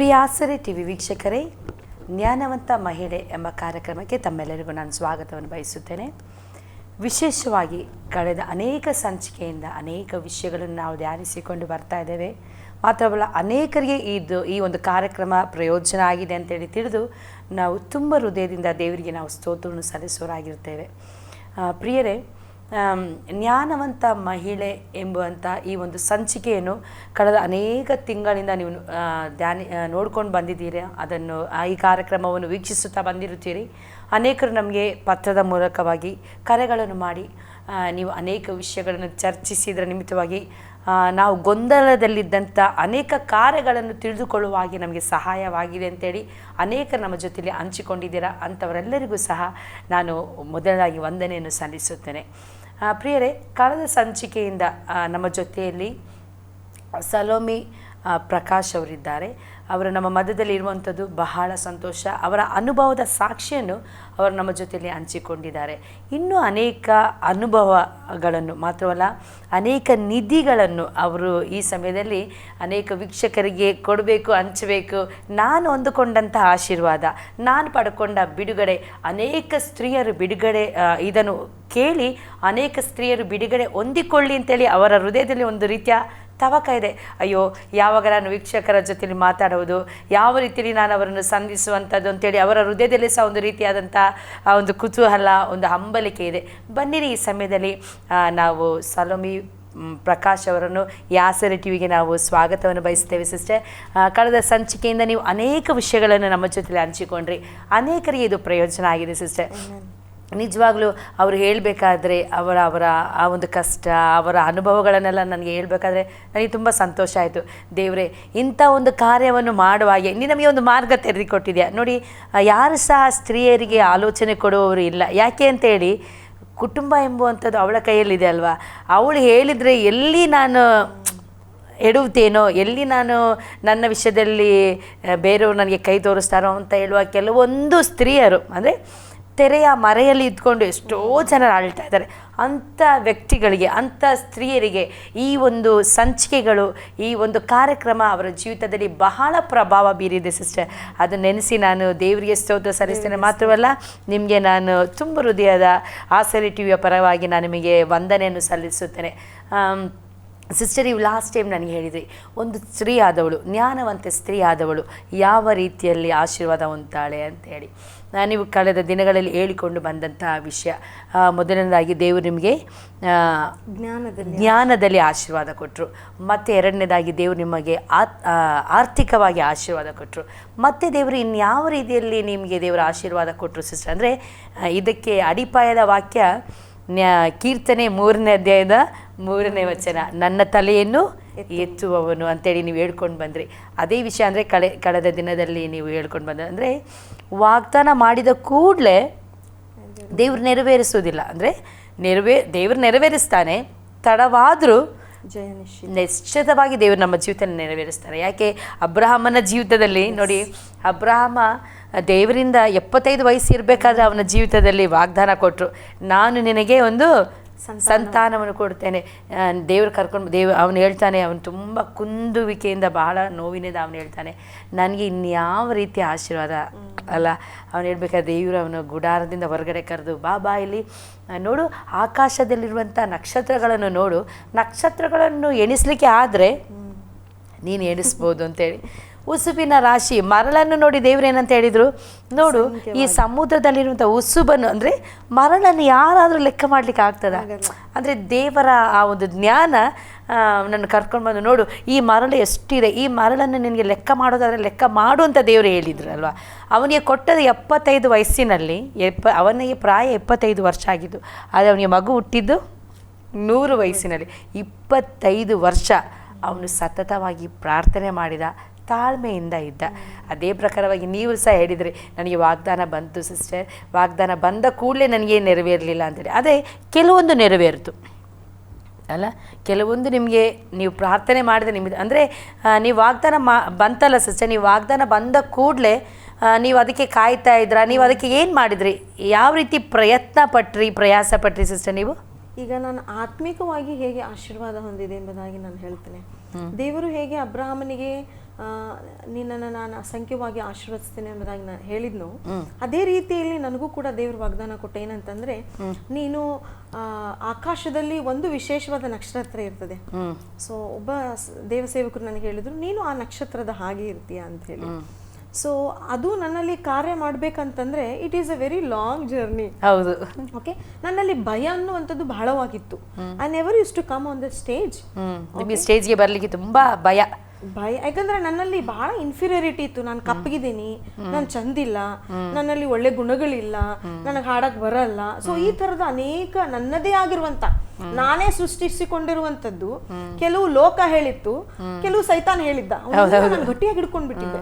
ಪ್ರಿಯ ಆಸರೆ ಟಿವಿ ವೀಕ್ಷಕರೇ, ಜ್ಞಾನವಂತ ಮಹಿಳೆ ಎಂಬ ಕಾರ್ಯಕ್ರಮಕ್ಕೆ ತಮ್ಮೆಲ್ಲರಿಗೂ ನಾನು ಸ್ವಾಗತವನ್ನು ಬಯಸುತ್ತೇನೆ. ವಿಶೇಷವಾಗಿ ಕಳೆದ ಅನೇಕ ಸಂಚಿಕೆಯಿಂದ ಅನೇಕ ವಿಷಯಗಳನ್ನು ನಾವು ಧ್ಯಾನಿಸಿಕೊಂಡು ಬರ್ತಾ ಇದ್ದೇವೆ. ಮಾತ್ರವಲ್ಲ, ಅನೇಕರಿಗೆ ಈ ಒಂದು ಕಾರ್ಯಕ್ರಮ ಪ್ರಯೋಜನ ಆಗಿದೆ ಅಂತೇಳಿ ತಿಳಿದು ನಾವು ತುಂಬ ಹೃದಯದಿಂದ ದೇವರಿಗೆ ನಾವು ಸ್ತೋತ್ರವನ್ನು ಸಲ್ಲಿಸುವರಾಗಿರ್ತೇವೆ. ಪ್ರಿಯರೇ, ಜ್ಞಾನವಂತ ಮಹಿಳೆ ಎಂಬುವಂಥ ಈ ಒಂದು ಸಂಚಿಕೆಯನ್ನು ಕಳೆದ ಅನೇಕ ತಿಂಗಳಿಂದ ನೀವು ನೋಡ್ಕೊಂಡು ಬಂದಿದ್ದೀರಿ. ಅದನ್ನು ಈ ಕಾರ್ಯಕ್ರಮವನ್ನು ವೀಕ್ಷಿಸುತ್ತಾ ಬಂದಿರುತ್ತೀರಿ. ಅನೇಕರು ನಮಗೆ ಪತ್ರದ ಮೂಲಕವಾಗಿ ಕರೆಗಳನ್ನು ಮಾಡಿ ನೀವು ಅನೇಕ ವಿಷಯಗಳನ್ನು ಚರ್ಚಿಸಿದರ ನಿಮಿತ್ತವಾಗಿ ನಾವು ಗೊಂದಲದಲ್ಲಿದ್ದಂಥ ಅನೇಕ ಕಾರ್ಯಗಳನ್ನು ತಿಳಿದುಕೊಳ್ಳುವ ಹಾಗೆ ನಮಗೆ ಸಹಾಯವಾಗಿದೆ ಅಂತೇಳಿ ಅನೇಕರು ನಮ್ಮ ಜೊತೆಯಲ್ಲಿ ಹಂಚಿಕೊಂಡಿದ್ದೀರಾ. ಅಂಥವರೆಲ್ಲರಿಗೂ ಸಹ ನಾನು ಮೊದಲಾಗಿ ವಂದನೆಯನ್ನು ಸಲ್ಲಿಸುತ್ತೇನೆ. ಪ್ರಿಯರೇ, ಕಳೆದ ಸಂಚಿಕೆಯಿಂದ ನಮ್ಮ ಜೊತೆಯಲ್ಲಿ ಸಲೋಮಿ ಪ್ರಕಾಶ್ ಅವರಿದ್ದಾರೆ. ಅವರು ನಮ್ಮ ಮಧ್ಯದಲ್ಲಿ ಇರುವಂಥದ್ದು ಬಹಳ ಸಂತೋಷ. ಅವರ ಅನುಭವದ ಸಾಕ್ಷಿಯನ್ನು ಅವರು ನಮ್ಮ ಜೊತೆಯಲ್ಲಿ ಹಂಚಿಕೊಂಡಿದ್ದಾರೆ. ಇನ್ನೂ ಅನೇಕ ಅನುಭವಗಳನ್ನು ಮಾತ್ರವಲ್ಲ, ಅನೇಕ ನಿಧಿಗಳನ್ನು ಅವರು ಈ ಸಮಯದಲ್ಲಿ ಅನೇಕ ವೀಕ್ಷಕರಿಗೆ ಕೊಡಬೇಕು, ಹಂಚಬೇಕು. ನಾನು ಹೊಂದಿಕೊಂಡಂಥ ಆಶೀರ್ವಾದ, ನಾನು ಪಡ್ಕೊಂಡ ಬಿಡುಗಡೆ, ಅನೇಕ ಸ್ತ್ರೀಯರು ಬಿಡುಗಡೆ ಇದನ್ನು ಕೇಳಿ ಅನೇಕ ಸ್ತ್ರೀಯರು ಬಿಡುಗಡೆ ಹೊಂದಿಕೊಳ್ಳಿ ಅಂತೇಳಿ ಅವರ ಹೃದಯದಲ್ಲಿ ಒಂದು ರೀತಿಯ ತವಕ ಇದೆ. ಅಯ್ಯೋ, ಯಾವಾಗ ನಾನು ವೀಕ್ಷಕರ ಜೊತೆಲಿ ಮಾತಾಡೋದು, ಯಾವ ರೀತಿಯಲ್ಲಿ ನಾನು ಅವರನ್ನು ಸಂಧಿಸುವಂಥದ್ದು ಅಂತೇಳಿ ಅವರ ಹೃದಯದಲ್ಲಿ ಸಹ ಒಂದು ರೀತಿಯಾದಂಥ ಒಂದು ಕುತೂಹಲ, ಒಂದು ಹಂಬಲಿಕೆ ಇದೆ. ಬನ್ನಿರಿ, ಈ ಸಮಯದಲ್ಲಿ ನಾವು ಸಲೋಮಿ ಪ್ರಕಾಶ್ ಅವರನ್ನು ಆಸರೆ ಟಿವಿಗೆ ನಾವು ಸ್ವಾಗತವನ್ನು ಬಯಸ್ತೇವೆ. ಸಿಸ್ಟರ್, ಕಳೆದ ಸಂಚಿಕೆಯಿಂದ ನೀವು ಅನೇಕ ವಿಷಯಗಳನ್ನು ನಮ್ಮ ಜೊತೆಲಿ ಹಂಚಿಕೊಂಡ್ರಿ. ಅನೇಕರಿಗೆ ಇದು ಪ್ರಯೋಜನ ಆಗಿದೆ. ಸಿಸ್ಟರ್, ನಿಜವಾಗ್ಲೂ ಅವರು ಹೇಳಬೇಕಾದ್ರೆ ಅವರ ಆ ಒಂದು ಕಷ್ಟ, ಅವರ ಅನುಭವಗಳನ್ನೆಲ್ಲ ನನಗೆ ಹೇಳಬೇಕಾದ್ರೆ ನನಗೆ ತುಂಬ ಸಂತೋಷ ಆಯಿತು. ದೇವರೇ, ಇಂಥ ಒಂದು ಕಾರ್ಯವನ್ನು ಮಾಡುವಾಗೆ ನೀನು ನಮಗೆ ಒಂದು ಮಾರ್ಗ ತೆರೆದುಕೊಟ್ಟಿದ್ಯಾ. ನೋಡಿ, ಯಾರು ಸಹ ಸ್ತ್ರೀಯರಿಗೆ ಆಲೋಚನೆ ಕೊಡುವವರು ಇಲ್ಲ. ಯಾಕೆ ಅಂತೇಳಿ, ಕುಟುಂಬ ಎಂಬುವಂಥದ್ದು ಅವಳ ಕೈಯಲ್ಲಿದೆ ಅಲ್ವಾ. ಅವಳು ಹೇಳಿದರೆ ಎಲ್ಲಿ ನಾನು ಎಡುತ್ತೇನೋ, ಎಲ್ಲಿ ನಾನು ನನ್ನ ವಿಷಯದಲ್ಲಿ ಬೇರೆಯವರು ನನಗೆ ಕೈ ತೋರಿಸ್ತಾರೋ ಅಂತ ಹೇಳುವ ಕೆಲವೊಂದು ಸ್ತ್ರೀಯರು, ಅಂದರೆ ತೆರೆಯ ಮರೆಯಲ್ಲಿ ಇದ್ಕೊಂಡು ಎಷ್ಟೋ ಜನರು ಆಳ್ತಾ ಇದ್ದಾರೆ. ಅಂಥ ವ್ಯಕ್ತಿಗಳಿಗೆ, ಅಂಥ ಸ್ತ್ರೀಯರಿಗೆ ಈ ಒಂದು ಸಂಚಿಕೆಗಳು, ಈ ಒಂದು ಕಾರ್ಯಕ್ರಮ ಅವರ ಜೀವಿತದಲ್ಲಿ ಬಹಳ ಪ್ರಭಾವ ಬೀರಿದೆ. ಸಿಸ್ಟರ್, ಅದನ್ನು ನೆನೆಸಿ ನಾನು ದೇವರಿಗೆ ಸ್ತೋತ್ರ ಸಲ್ಲಿಸ್ತೇನೆ. ಮಾತ್ರವಲ್ಲ, ನಿಮಗೆ ನಾನು ತುಂಬ ಹೃದಯದ ಆಸರೆ ಟಿವಿಯ ಪರವಾಗಿ ನಾನು ನಿಮಗೆ ವಂದನೆಯನ್ನು ಸಲ್ಲಿಸುತ್ತೇನೆ. ಸಿಸ್ಟರ್, ನೀವು ಲಾಸ್ಟ್ ಟೈಮ್ ನನಗೆ ಹೇಳಿದ್ರಿ, ಒಂದು ಸ್ತ್ರೀ ಆದವಳು, ಜ್ಞಾನವಂತ ಸ್ತ್ರೀ ಆದವಳು ಯಾವ ರೀತಿಯಲ್ಲಿ ಆಶೀರ್ವಾದ ಹೊಂದ್ತಾಳೆ ಅಂತೇಳಿ ನೀವು ಕಳೆದ ದಿನಗಳಲ್ಲಿ ಹೇಳಿಕೊಂಡು ಬಂದಂತಹ ವಿಷಯ. ಮೊದಲನೇದಾಗಿ ದೇವರು ನಿಮಗೆ ಜ್ಞಾನದಲ್ಲಿ ಆಶೀರ್ವಾದ ಕೊಟ್ಟರು. ಮತ್ತು ಎರಡನೇದಾಗಿ ದೇವರು ನಿಮಗೆ ಆರ್ಥಿಕವಾಗಿ ಆಶೀರ್ವಾದ ಕೊಟ್ಟರು. ಮತ್ತು ದೇವರು ಇನ್ಯಾವ ರೀತಿಯಲ್ಲಿ ನಿಮಗೆ ದೇವರ ಆಶೀರ್ವಾದ ಕೊಟ್ಟರು ಸಿಸ್ಟರ್ ಅಂದರೆ, ಇದಕ್ಕೆ ಅಡಿಪಾಯದ ವಾಕ್ಯ ಕೀರ್ತನೆ 3ನೇ ಅಧ್ಯಾಯದ 3ನೇ ವಚನ, ನನ್ನ ತಲೆಯನ್ನು ಎತ್ತುವವನು ಅಂತೇಳಿ ನೀವು ಹೇಳ್ಕೊಂಡು ಬಂದ್ರಿ. ಅದೇ ವಿಷಯ ಅಂದರೆ ಕಳೆದ ದಿನದಲ್ಲಿ ನೀವು ಹೇಳ್ಕೊಂಡು ಬಂದ ಅಂದರೆ, ವಾಗ್ದಾನ ಮಾಡಿದ ಕೂಡಲೇ ದೇವ್ರು ನೆರವೇರಿಸೋದಿಲ್ಲ. ಅಂದರೆ ದೇವ್ರು ನೆರವೇರಿಸ್ತಾನೆ, ತಡವಾದರೂ ನಿಶ್ಚಿತವಾಗಿ ದೇವರು ನಮ್ಮ ಜೀವಿತನ ನೆರವೇರಿಸ್ತಾರೆ. ಯಾಕೆ, ಅಬ್ರಹಾಮನ ಜೀವಿತದಲ್ಲಿ ನೋಡಿ, ಅಬ್ರಹಾಮ ದೇವರಿಂದ 75 ವಯಸ್ಸು ಇರಬೇಕಾದ್ರೆ ಅವನ ಜೀವಿತದಲ್ಲಿ ವಾಗ್ದಾನ ಕೊಟ್ಟರು, ನಾನು ನಿನಗೆ ಒಂದು ಸಂತಾನವನ್ನು ಕೊಡ್ತೇನೆ. ದೇವ್ರು ಅವನು ಹೇಳ್ತಾನೆ, ಅವನು ತುಂಬ ಕುಂದುವಿಕೆಯಿಂದ ಬಹಳ ನೋವಿನಿಂದ ಅವನು ಹೇಳ್ತಾನೆ, ನನಗೆ ಇನ್ಯಾವ ರೀತಿಯ ಆಶೀರ್ವಾದ ಅಲ್ಲ. ಅವನು ಹೇಳ್ಬೇಕಾದ್ರೆ ದೇವರು ಅವನು ಗುಡಾರದಿಂದ ಹೊರಗಡೆ ಕರೆದು, ಬಾ ಇಲ್ಲಿ ನೋಡು, ಆಕಾಶದಲ್ಲಿರುವಂಥ ನಕ್ಷತ್ರಗಳನ್ನು ನೋಡು, ನಕ್ಷತ್ರಗಳನ್ನು ಎಣಿಸ್ಲಿಕ್ಕೆ ಆದರೆ ನೀನು ಎಣಿಸ್ಬೋದು ಅಂತೇಳಿ. ಉಸುಬಿನ ರಾಶಿ, ಮರಳನ್ನು ನೋಡಿ ದೇವ್ರು ಏನಂತ ಹೇಳಿದರು, ನೋಡು, ಈ ಸಮುದ್ರದಲ್ಲಿರುವಂಥ ಉಸುಬನ್ನು, ಅಂದರೆ ಮರಳನ್ನು ಯಾರಾದರೂ ಲೆಕ್ಕ ಮಾಡಲಿಕ್ಕೆ ಆಗ್ತದ? ಅಂದರೆ ದೇವರ ಆ ಒಂದು ಜ್ಞಾನ ನನ್ನ ಕರ್ಕೊಂಡು ಬಂದು, ನೋಡು ಈ ಮರಳು ಎಷ್ಟಿದೆ, ಈ ಮರಳನ್ನು ನಿನಗೆ ಲೆಕ್ಕ ಮಾಡೋದಾದರೆ ಲೆಕ್ಕ ಮಾಡು ಅಂತ ದೇವರು ಹೇಳಿದ್ರು ಅಲ್ವಾ. ಅವನಿಗೆ ಕೊಟ್ಟದ್ದು 75 ವಯಸ್ಸಿನಲ್ಲಿ, ಅವನಿಗೆ ಪ್ರಾಯ 75 ವರ್ಷ ಆಗಿದ್ದು. ಆದರೆ ಅವನಿಗೆ ಮಗು ಹುಟ್ಟಿದ್ದು 100 ವಯಸ್ಸಿನಲ್ಲಿ. 25 ವರ್ಷ ಅವನು ಸತತವಾಗಿ ಪ್ರಾರ್ಥನೆ ಮಾಡಿದ, ತಾಳ್ಮೆಯಿಂದ ಇದ್ದ. ಅದೇ ಪ್ರಕಾರವಾಗಿ ನೀವು ಸಹ ಹೇಳಿದ್ರಿ, ನನಗೆ ವಾಗ್ದಾನ ಬಂತು ಸಿಸ್ಟರ್, ವಾಗ್ದಾನ ಬಂದ ಕೂಡಲೇ ನನಗೆ ನೆರವೇರಲಿಲ್ಲ ಅಂತೇಳಿ. ಅದೇ ಕೆಲವೊಂದು ನೆರವೇರಿತು ಅಲ್ಲ, ಕೆಲವೊಂದು ನಿಮಗೆ ನೀವು ಪ್ರಾರ್ಥನೆ ಮಾಡಿದ ನಿಮಗೆ, ಅಂದರೆ ನೀವು ವಾಗ್ದಾನ ಬಂತಲ್ಲ ಸಿಸ್ಟರ್, ನೀವು ವಾಗ್ದಾನ ಬಂದ ಕೂಡಲೇ ನೀವು ಅದಕ್ಕೆ ಕಾಯ್ತಾ ಇದ್ರಾ? ನೀವು ಅದಕ್ಕೆ ಏನು ಮಾಡಿದ್ರಿ? ಯಾವ ರೀತಿ ಪ್ರಯಾಸ ಪಟ್ರಿ ಸಿಸ್ಟರ್ ನೀವು? ಈಗ ನಾನು ಆತ್ಮಿಕವಾಗಿ ಹೇಗೆ ಆಶೀರ್ವಾದ ಹೊಂದಿದೆ ಎಂಬುದಾಗಿ ನಾನು ಹೇಳ್ತೇನೆ. ದೇವರು ಹೇಗೆ ಅಬ್ರಹಾಮನಿಗೆ ನಿನ್ನನ್ನು ನಾನು ಅಸಂಖ್ಯವಾಗಿ ಆಶೀರ್ವದಿಸ್ತೇನೆ ಎಂಬುದಾಗಿ ನಾನು ಹೇಳಿದ್ನು. ಅದೇ ರೀತಿಯಲ್ಲಿ ನನಗೂ ಕೂಡ ದೇವ್ರ ವಾಗ್ದಾನ ಕೊಟ್ಟ ಏನಂತಂದ್ರೆ, ನೀನು ಆಕಾಶದಲ್ಲಿ ಒಂದು ವಿಶೇಷವಾದ ನಕ್ಷತ್ರ ಇರ್ತದೆ. ಸೊ ಒಬ್ಬ ದೇವಸೇವಕರು ನನಗೆ ಹೇಳಿದ್ರು, ನೀನು ಆ ನಕ್ಷತ್ರದ ಹಾಗೆ ಇರ್ತೀಯ ಅಂತ ಹೇಳಿ. ಸೊ ಅದು ನನ್ನಲ್ಲಿ ಕಾರ್ಯ ಮಾಡ್ಬೇಕಂತಂದ್ರೆ it is a very long journey. ಹೌದು. ಓಕೆ, ನನ್ನಲ್ಲಿ ಭಯ ಅನ್ನುವಂಥದ್ದು ಬಹಳವಾಗಿತ್ತು. I never use to come on the stage. ನಿಮಗೆ ಸ್ಟೇಜ್ಗೆ ಬರ್ಲಿಕ್ಕೆ ತುಂಬಾ ಭಯ. ಯಾಕಂದ್ರೆ ನನ್ನಲ್ಲಿ ಬಹಳ ಇನ್ಫೀರಿಯರಿಟಿ ಇತ್ತು. ನಾನು ಕಪ್ಪಗಿದ್ದೀನಿ, ನಾನು ಚಂದಿಲ್ಲ, ನನ್ನಲ್ಲಿ ಒಳ್ಳೆ ಗುಣಗಳಿಲ್ಲ, ನನಗೆ ಹಾಡಕ್ ಬರಲ್ಲ. ಸೊ ಈ ತರದ ಅನೇಕ ನನ್ನದೇ ಆಗಿರುವಂತ, ನಾನೇ ಸೃಷ್ಟಿಸಿಕೊಂಡಿರುವಂತದ್ದು ಕೆಲವು ಲೋಕ ಹೇಳಿತ್ತು, ಕೆಲವು ಸೈತಾನ್ ಹೇಳಿದ್ದ. ನಾನು ಗಟ್ಟಿಯಾಗಿ ಹಿಡ್ಕೊಂಡ್ಬಿಟ್ಟಿದ್ದೆ.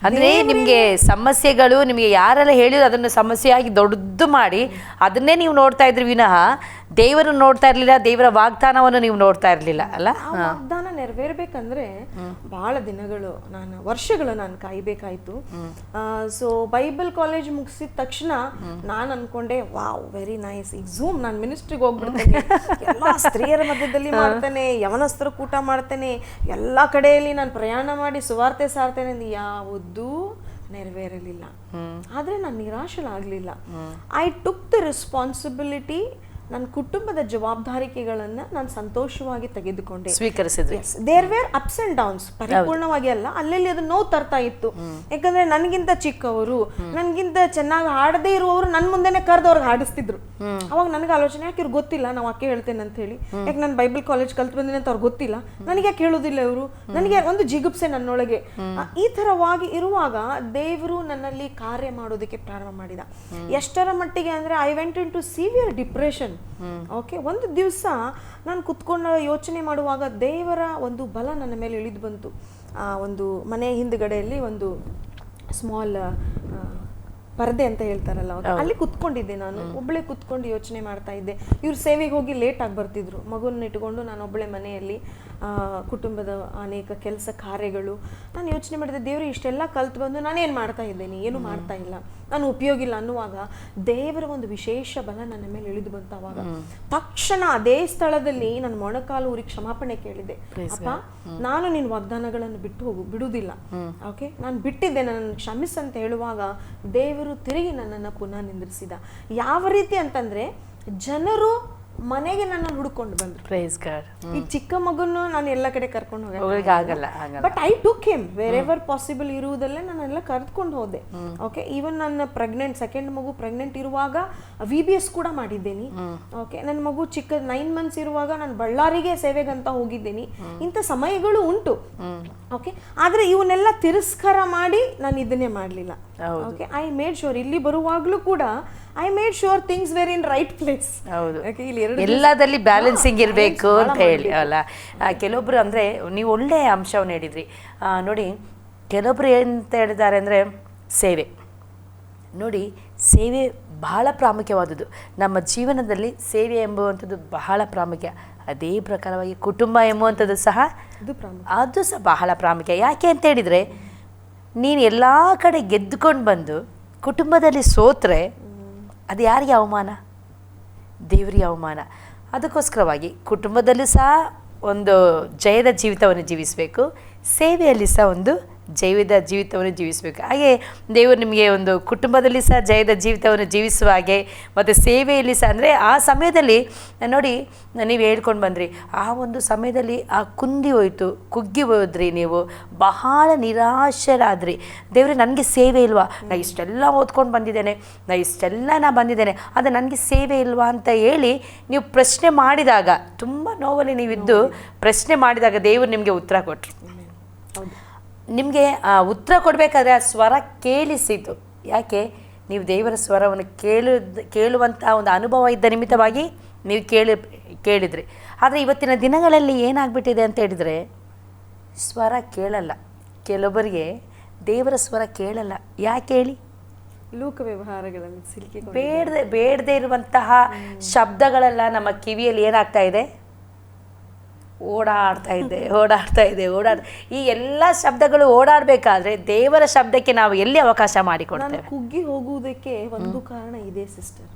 ಅಂದ್ರೆ ನಿಮ್ಗೆ ಸಮಸ್ಯೆಗಳು ನಿಮ್ಗೆ ಯಾರೆಲ್ಲ ಹೇಳಿದ್ರು ಅದನ್ನು ಸಮಸ್ಯೆಯಾಗಿ ದೊಡ್ಡದು ಮಾಡಿ ಅದನ್ನೇ ನೀವು ನೋಡ್ತಾ ಇದ್ರಿ ವಿನಃ ದೇವರನ್ನು ನೋಡ್ತಾ ಇರ್ಲಿಲ್ಲ, ದೇವರ ವಾಗ್ದಾನವನ್ನು ನೀವು ನೋಡ್ತಾ ಇರ್ಲಿಲ್ಲ ಅಲ್ಲ. ವಾಗ್ದಾನ ನೆರವೇರ್ಬೇಕಂದ್ರೆ ಬಹಳ ದಿನಗಳು, ವರ್ಷಗಳು ನಾನು ಕಾಯ್ಬೇಕಾಯ್ತು. ಸೊ ಬೈಬಲ್ ಕಾಲೇಜ್ ಮುಗಿಸಿದ ತಕ್ಷಣ ನಾನು ಅನ್ಕೊಂಡೆ, ವಾವ್ ವೆರಿ ನೈಸ್, ಈಗ ಝೂಮ್ ನಾನು ಮಿನಿಸ್ಟ್ರಿಗೆ ಹೋಗ್ಬಿಡ್ತೇನೆ, ಎಲ್ಲಾ ಸ್ತ್ರೀಯರ ಮಧ್ಯದಲ್ಲಿ ಮಾಡ್ತೇನೆ, ಯವನಸ್ತರ ಕೂಟ ಮಾಡ್ತೇನೆ, ಎಲ್ಲಾ ಕಡೆಯಲ್ಲಿ ನಾನು ಪ್ರಯಾಣ ಮಾಡಿ ಸುವಾರ್ತೆ ಸಾರ್ತೇನೆ ಅಂತ ಯಾವುದು ನೆರವೇರಲಿಲ್ಲ. ಆದ್ರೆ ನಾನು ನಿರಾಶಲಾಗಲಿಲ್ಲ. I took the responsibility. ನನ್ನ ಕುಟುಂಬದ ಜವಾಬ್ದಾರಿಕೆಗಳನ್ನ ನಾನು ಸಂತೋಷವಾಗಿ ತೆಗೆದುಕೊಂಡೆ, ಸ್ವೀಕರಿಸಿದ್ರಿ. There were ups and downs, ಪರಿಪೂರ್ಣವಾಗಿ ಅಲ್ಲ, ಅಲ್ಲಲ್ಲಿ ಅದು ನೋವು ತರ್ತಾ ಇತ್ತು. ಯಾಕಂದ್ರೆ ನನಗಿಂತ ಚಿಕ್ಕವರು, ನನ್ಗಿಂತ ಚೆನ್ನಾಗಿ ಹಾಡದೇ ಇರುವವರು ನನ್ನ ಮುಂದೆನೆ ಕರೆದು ಅವ್ರಿಗೆ ಹಾಡಿಸ್ತಿದ್ರು. ಅವಾಗ ನನಗೆ ಆಲೋಚನೆ, ಯಾಕೆ ಇವ್ರು ಗೊತ್ತಿಲ್ಲ ನಾವು ವಾಕ್ಯ ಹೇಳ್ತೇನೆ ಅಂತ ಹೇಳಿ, ಯಾಕೆ ನಾನು ಬೈಬಲ್ ಕಾಲೇಜ್ ಕಲ್ತು ಬಂದಿನಿ ಅಂತ ಅವ್ರಿಗೆ ಗೊತ್ತಿಲ್ಲ, ನನಗೆ ಯಾಕೆ ಹೇಳೋದಿಲ್ಲ ಇವರು, ನನಗೆ ಒಂದು ಜಿಗುಪ್ಸೆ ನನ್ನೊಳಗೆ. ಈ ತರವಾಗಿ ಇರುವಾಗ ದೇವರು ನನ್ನಲ್ಲಿ ಕಾರ್ಯ ಮಾಡೋದಕ್ಕೆ ಪ್ರಾರಂಭ ಮಾಡಿದ. ಎಷ್ಟರ ಮಟ್ಟಿಗೆ ಅಂದ್ರೆ I went in to severe depression. Okay, ಒಂದು ದಿವಸ ನಾನು ಕುತ್ಕೊಂಡು ಯೋಚನೆ ಮಾಡುವಾಗ ದೇವರ ಒಂದು ಬಲ ನನ್ನ ಮೇಲೆ ಇಳಿದು ಬಂತು. ಒಂದು ಮನೆ ಹಿಂದ್ಗಡೆಯಲ್ಲಿ ಒಂದು ಸ್ಮಾಲ್ ಪರದೆ ಅಂತ ಹೇಳ್ತಾರಲ್ಲ, ಅಲ್ಲಿ ಕುತ್ಕೊಂಡಿದ್ದೆ. ನಾನು ಒಬ್ಬಳೆ ಕುತ್ಕೊಂಡು ಯೋಚನೆ ಮಾಡ್ತಾ ಇದ್ದೆ. ಇವ್ರು ಸೇವೆಗೆ ಹೋಗಿ ಲೇಟ್ ಆಗಿ ಬರ್ತಿದ್ರು. ಮಗುನ ಇಟ್ಕೊಂಡು ನಾನು ಒಬ್ಬಳೆ ಮನೆಯಲ್ಲಿ ಕುಟುಂಬದ ಅನೇಕ ಕೆಲಸ ಕಾರ್ಯಗಳು. ನಾನು ಯೋಚನೆ ಮಾಡಿದೆ, ದೇವರು ಇಷ್ಟೆಲ್ಲ ಕಲ್ತು ಬಂದು ನಾನೇನು ಮಾಡ್ತಾ ಇದ್ದೇನೆ, ಏನು ಮಾಡ್ತಾ ಇಲ್ಲ, ನಾನು ಉಪಯೋಗ ಇಲ್ಲ ಅನ್ನುವಾಗ ದೇವರ ಒಂದು ವಿಶೇಷ ಬಲ ನನ್ನ ಮೇಲೆ ಇಳಿದು ಬಂತು. ಅವಾಗ ತಕ್ಷಣ ಅದೇ ಸ್ಥಳದಲ್ಲಿ ನನ್ನ ಮೊಣಕಾಲು ಊರಿಗೆ ಕ್ಷಮಾಪಣೆ ಕೇಳಿದೆ. ಅಪ್ಪ, ನಾನು ನಿನ್ನ ವಾಗ್ದಾನಗಳನ್ನು ಬಿಡುವುದಿಲ್ಲ. ಓಕೆ, ನಾನು ಬಿಟ್ಟಿದ್ದೆ, ನನ್ನ ಕ್ಷಮಿಸ್ ಅಂತ ಹೇಳುವಾಗ ದೇವರು ತಿರುಗಿ ನನ್ನನ್ನು ಪುನಃ ನಿಂದ್ರಿಸಿದ. ಯಾವ ರೀತಿ ಅಂತಂದ್ರೆ, ಜನರು ಮನೆಗೆ ನನ್ನ ಹುಡ್ಕೊಂಡು ಬಂದ್ರು. Praise God. ಈ ಚಿಕ್ಕ ಮಗುನು ನಾನು ಎಲ್ಲ ಕಡೆ ಕರ್ಕೊಂಡು ಹೋಗಲ್ಲ, but I took him wherever possible. ಇರುವುದಲ್ಲೇ ನಾನೆಲ್ಲ ಕರೆದುಕೊಂಡು ಹೋದೆ. ಓಕೆ, ಈವನ್ ನನ್ನ ಪ್ರೆಗ್ನೆಂಟ್, ಸೆಕೆಂಡ್ ಮಗು ಪ್ರೆಗ್ನೆಂಟ್ ಇರುವಾಗ VBS ಕೂಡ ಮಾಡಿದ್ದೇನೆ. ಓಕೆ, ನನ್ನ ಮಗು ಚಿಕ್ಕ 9 months ಇರುವಾಗ ನಾನು ಬಳ್ಳಾರಿಗೆ ಸೇವೆಗಂತ ಹೋಗಿದ್ದೇನೆ. ಇಂಥ ಸಮಯಗಳು ಉಂಟು. ಓಕೆ, ಆದ್ರೆ ಇವನ್ನೆಲ್ಲ ತಿರಸ್ಕಾರ ಮಾಡಿ ನಾನು ಇದನ್ನೇ ಮಾಡಲಿಲ್ಲ. ಓಕೆ, ಐ ಮೇಡ್ ಶೋರ್ ಇಲ್ಲಿ ಬರುವಾಗ್ಲೂ ಕೂಡ I made sure things were in right place. ಹೌದು, ಎಲ್ಲದಲ್ಲಿ ಬ್ಯಾಲೆನ್ಸಿಂಗ್ ಇರಬೇಕು ಅಂತ ಹೇಳಿ ಅಲ್ಲ. ಕೆಲವೊಬ್ರು ಅಂದರೆ ನೀವು ಒಳ್ಳೆಯ ಅಂಶವನ್ನು ಹೇಳಿದ್ರಿ ನೋಡಿ. ಕೆಲವೊಬ್ರು ಎಂತ ಹೇಳಿದ್ದಾರೆ ಅಂದರೆ ಸೇವೆ ನೋಡಿ, ಸೇವೆ ಬಹಳ ಪ್ರಾಮುಖ್ಯವಾದದ್ದು ನಮ್ಮ ಜೀವನದಲ್ಲಿ. ಸೇವೆ ಎಂಬುವಂಥದ್ದು ಬಹಳ ಪ್ರಾಮುಖ್ಯ. ಅದೇ ಪ್ರಕಾರವಾಗಿ ಕುಟುಂಬ ಎಂಬುವಂಥದ್ದು ಸಹ ಅದು ಸಹ ಬಹಳ ಪ್ರಾಮುಖ್ಯ. ಯಾಕೆ ಅಂತ ಹೇಳಿದರೆ, ನೀನು ಎಲ್ಲ ಕಡೆ ಗೆದ್ದುಕೊಂಡು ಬಂದು ಕುಟುಂಬದಲ್ಲಿ ಸೋತ್ರೆ ಅದು ಯಾರಿಗೆ ಅವಮಾನ? ದೇವರಿಗೆ ಅವಮಾನ. ಅದಕ್ಕೋಸ್ಕರವಾಗಿ ಕುಟುಂಬದಲ್ಲೂ ಸಹ ಒಂದು ಜಯದ ಜೀವಿತವನ್ನು ಜೀವಿಸಬೇಕು, ಸೇವೆಯಲ್ಲಿ ಸಹ ಒಂದು ಜೈವದ ಜೀವಿತವನ್ನು ಜೀವಿಸಬೇಕು. ಹಾಗೆ ದೇವರು ನಿಮಗೆ ಒಂದು ಕುಟುಂಬದಲ್ಲಿ ಸಹ ಜಯದ ಜೀವಿತವನ್ನು ಜೀವಿಸುವ ಹಾಗೆ ಮತ್ತು ಸೇವೆಯಲ್ಲಿ ಸಹ, ಅಂದರೆ ಆ ಸಮಯದಲ್ಲಿ ನೋಡಿ ನೀವು ಹೇಳ್ಕೊಂಡು ಬಂದ್ರಿ, ಆ ಒಂದು ಸಮಯದಲ್ಲಿ ಆ ಕುಗ್ಗಿ ಹೋದ್ರಿ, ನೀವು ಬಹಳ ನಿರಾಶರಾದ್ರಿ. ದೇವರೇ, ನನಗೆ ಸೇವೆ ಇಲ್ವಾ, ನಾ ಇಷ್ಟೆಲ್ಲ ಓದ್ಕೊಂಡು ಬಂದಿದ್ದೇನೆ, ನಾ ಬಂದಿದ್ದೇನೆ, ಅದು ನನಗೆ ಸೇವೆ ಇಲ್ವಾ ಅಂತ ಹೇಳಿ ನೀವು ಪ್ರಶ್ನೆ ಮಾಡಿದಾಗ, ತುಂಬ ನೋವಲ್ಲಿ ನೀವಿದ್ದು ಪ್ರಶ್ನೆ ಮಾಡಿದಾಗ ದೇವರು ನಿಮಗೆ ಉತ್ತರ ಕೊಟ್ಟರು. ನಿಮಗೆ ಉತ್ತರ ಕೊಡಬೇಕಾದ್ರೆ ಆ ಸ್ವರ ಕೇಳಿಸಿತು. ಯಾಕೆ? ನೀವು ದೇವರ ಸ್ವರವನ್ನು ಕೇಳುವಂಥ ಒಂದು ಅನುಭವ ಇದ್ದ ನಿಮಿತ್ತವಾಗಿ ನೀವು ಕೇಳಿದ್ರಿ. ಆದರೆ ಇವತ್ತಿನ ದಿನಗಳಲ್ಲಿ ಏನಾಗ್ಬಿಟ್ಟಿದೆ ಅಂತ ಹೇಳಿದರೆ, ಸ್ವರ ಕೇಳಲ್ಲ. ಕೆಲವೊಬ್ಬರಿಗೆ ದೇವರ ಸ್ವರ ಕೇಳಲ್ಲ. ಯಾಕೆ ಹೇಳಿ? ಲೋಕ ವ್ಯವಹಾರಗಳಲ್ಲಿ ಸಿಲುಕಿ ಬೇಡದೇ ಇರುವಂತಹ ಶಬ್ದಗಳೆಲ್ಲ ನಮ್ಮ ಕಿವಿಯಲ್ಲಿ ಏನಾಗ್ತಾ ಇದೆ? ಓಡಾಡ್ತಾ ಇದೆ. ಈ ಎಲ್ಲ ಶಬ್ದಗಳು ಓಡಾಡಬೇಕಾದ್ರೆ ದೇವರ ಶಬ್ದಕ್ಕೆ ನಾವು ಎಲ್ಲಿ ಅವಕಾಶ ಮಾಡಿಕೊಡ್ತೇವೆ? ಕುಗ್ಗಿ ಹೋಗುವುದಕ್ಕೆ ಒಂದು ಕಾರಣ ಇದೆ ಸಿಸ್ಟರ್.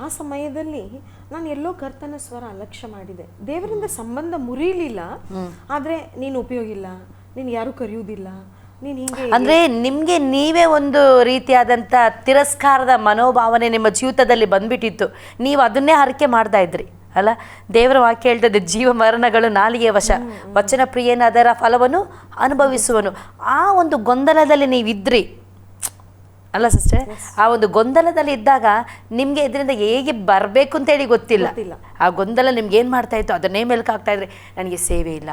ಆ ಸಮಯದಲ್ಲಿ ನಾನು ಎಲ್ಲೋ ಕರ್ತನ ಸ್ವರ ಅಲಕ್ಷ್ಯ ಮಾಡಿದೆ. ದೇವರಿಂದ ಸಂಬಂಧ ಮುರಿಲಿಲ್ಲ, ಆದ್ರೆ ನೀನು ಉಪಯೋಗ ಇಲ್ಲ, ನೀನು ಯಾರು ಕರೆಯುವುದಿಲ್ಲ, ನೀನು ಹಿಂಗೆ ಅಂದ್ರೆ ನಿಮ್ಗೆ ನೀವೇ ಒಂದು ರೀತಿಯಾದಂತ ತಿರಸ್ಕಾರದ ಮನೋಭಾವನೆ ನಿಮ್ಮ ಜೀವಿತದಲ್ಲಿ ಬಂದ್ಬಿಟ್ಟಿತ್ತು, ನೀವು ಅದನ್ನೇ ಹರಕೆ ಮಾಡ್ತಾ ಇದ್ರಿ ಅಲ್ಲ. ದೇವರ ವಾಕ್ಯ ಹೇಳ್ತದೆ, ಜೀವ ಮರಣಗಳು ನಾಲಿಗೆಯ ವಶ, ವಚನ ಪ್ರಿಯನ ಅದರ ಫಲವನ್ನು ಅನುಭವಿಸುವನು. ಆ ಒಂದು ಗೊಂದಲದಲ್ಲಿ ನೀವಿದ್ರಿ ಅಲ್ಲ ಸಿಸ್ಟರ್. ಆ ಒಂದು ಗೊಂದಲದಲ್ಲಿ ಇದ್ದಾಗ ನಿಮ್ಗೆ ಇದರಿಂದ ಹೇಗೆ ಬರಬೇಕು ಅಂತೇಳಿ ಗೊತ್ತಿಲ್ಲ. ಆ ಗೊಂದಲ ನಿಮ್ಗೆ ಏನು ಮಾಡ್ತಾ ಇತ್ತು, ಅದನ್ನೇ ಮೆಲ್ಕಾಗ್ತಾ ಇದ್ರೆ, ನನಗೆ ಸೇವೆ ಇಲ್ಲ,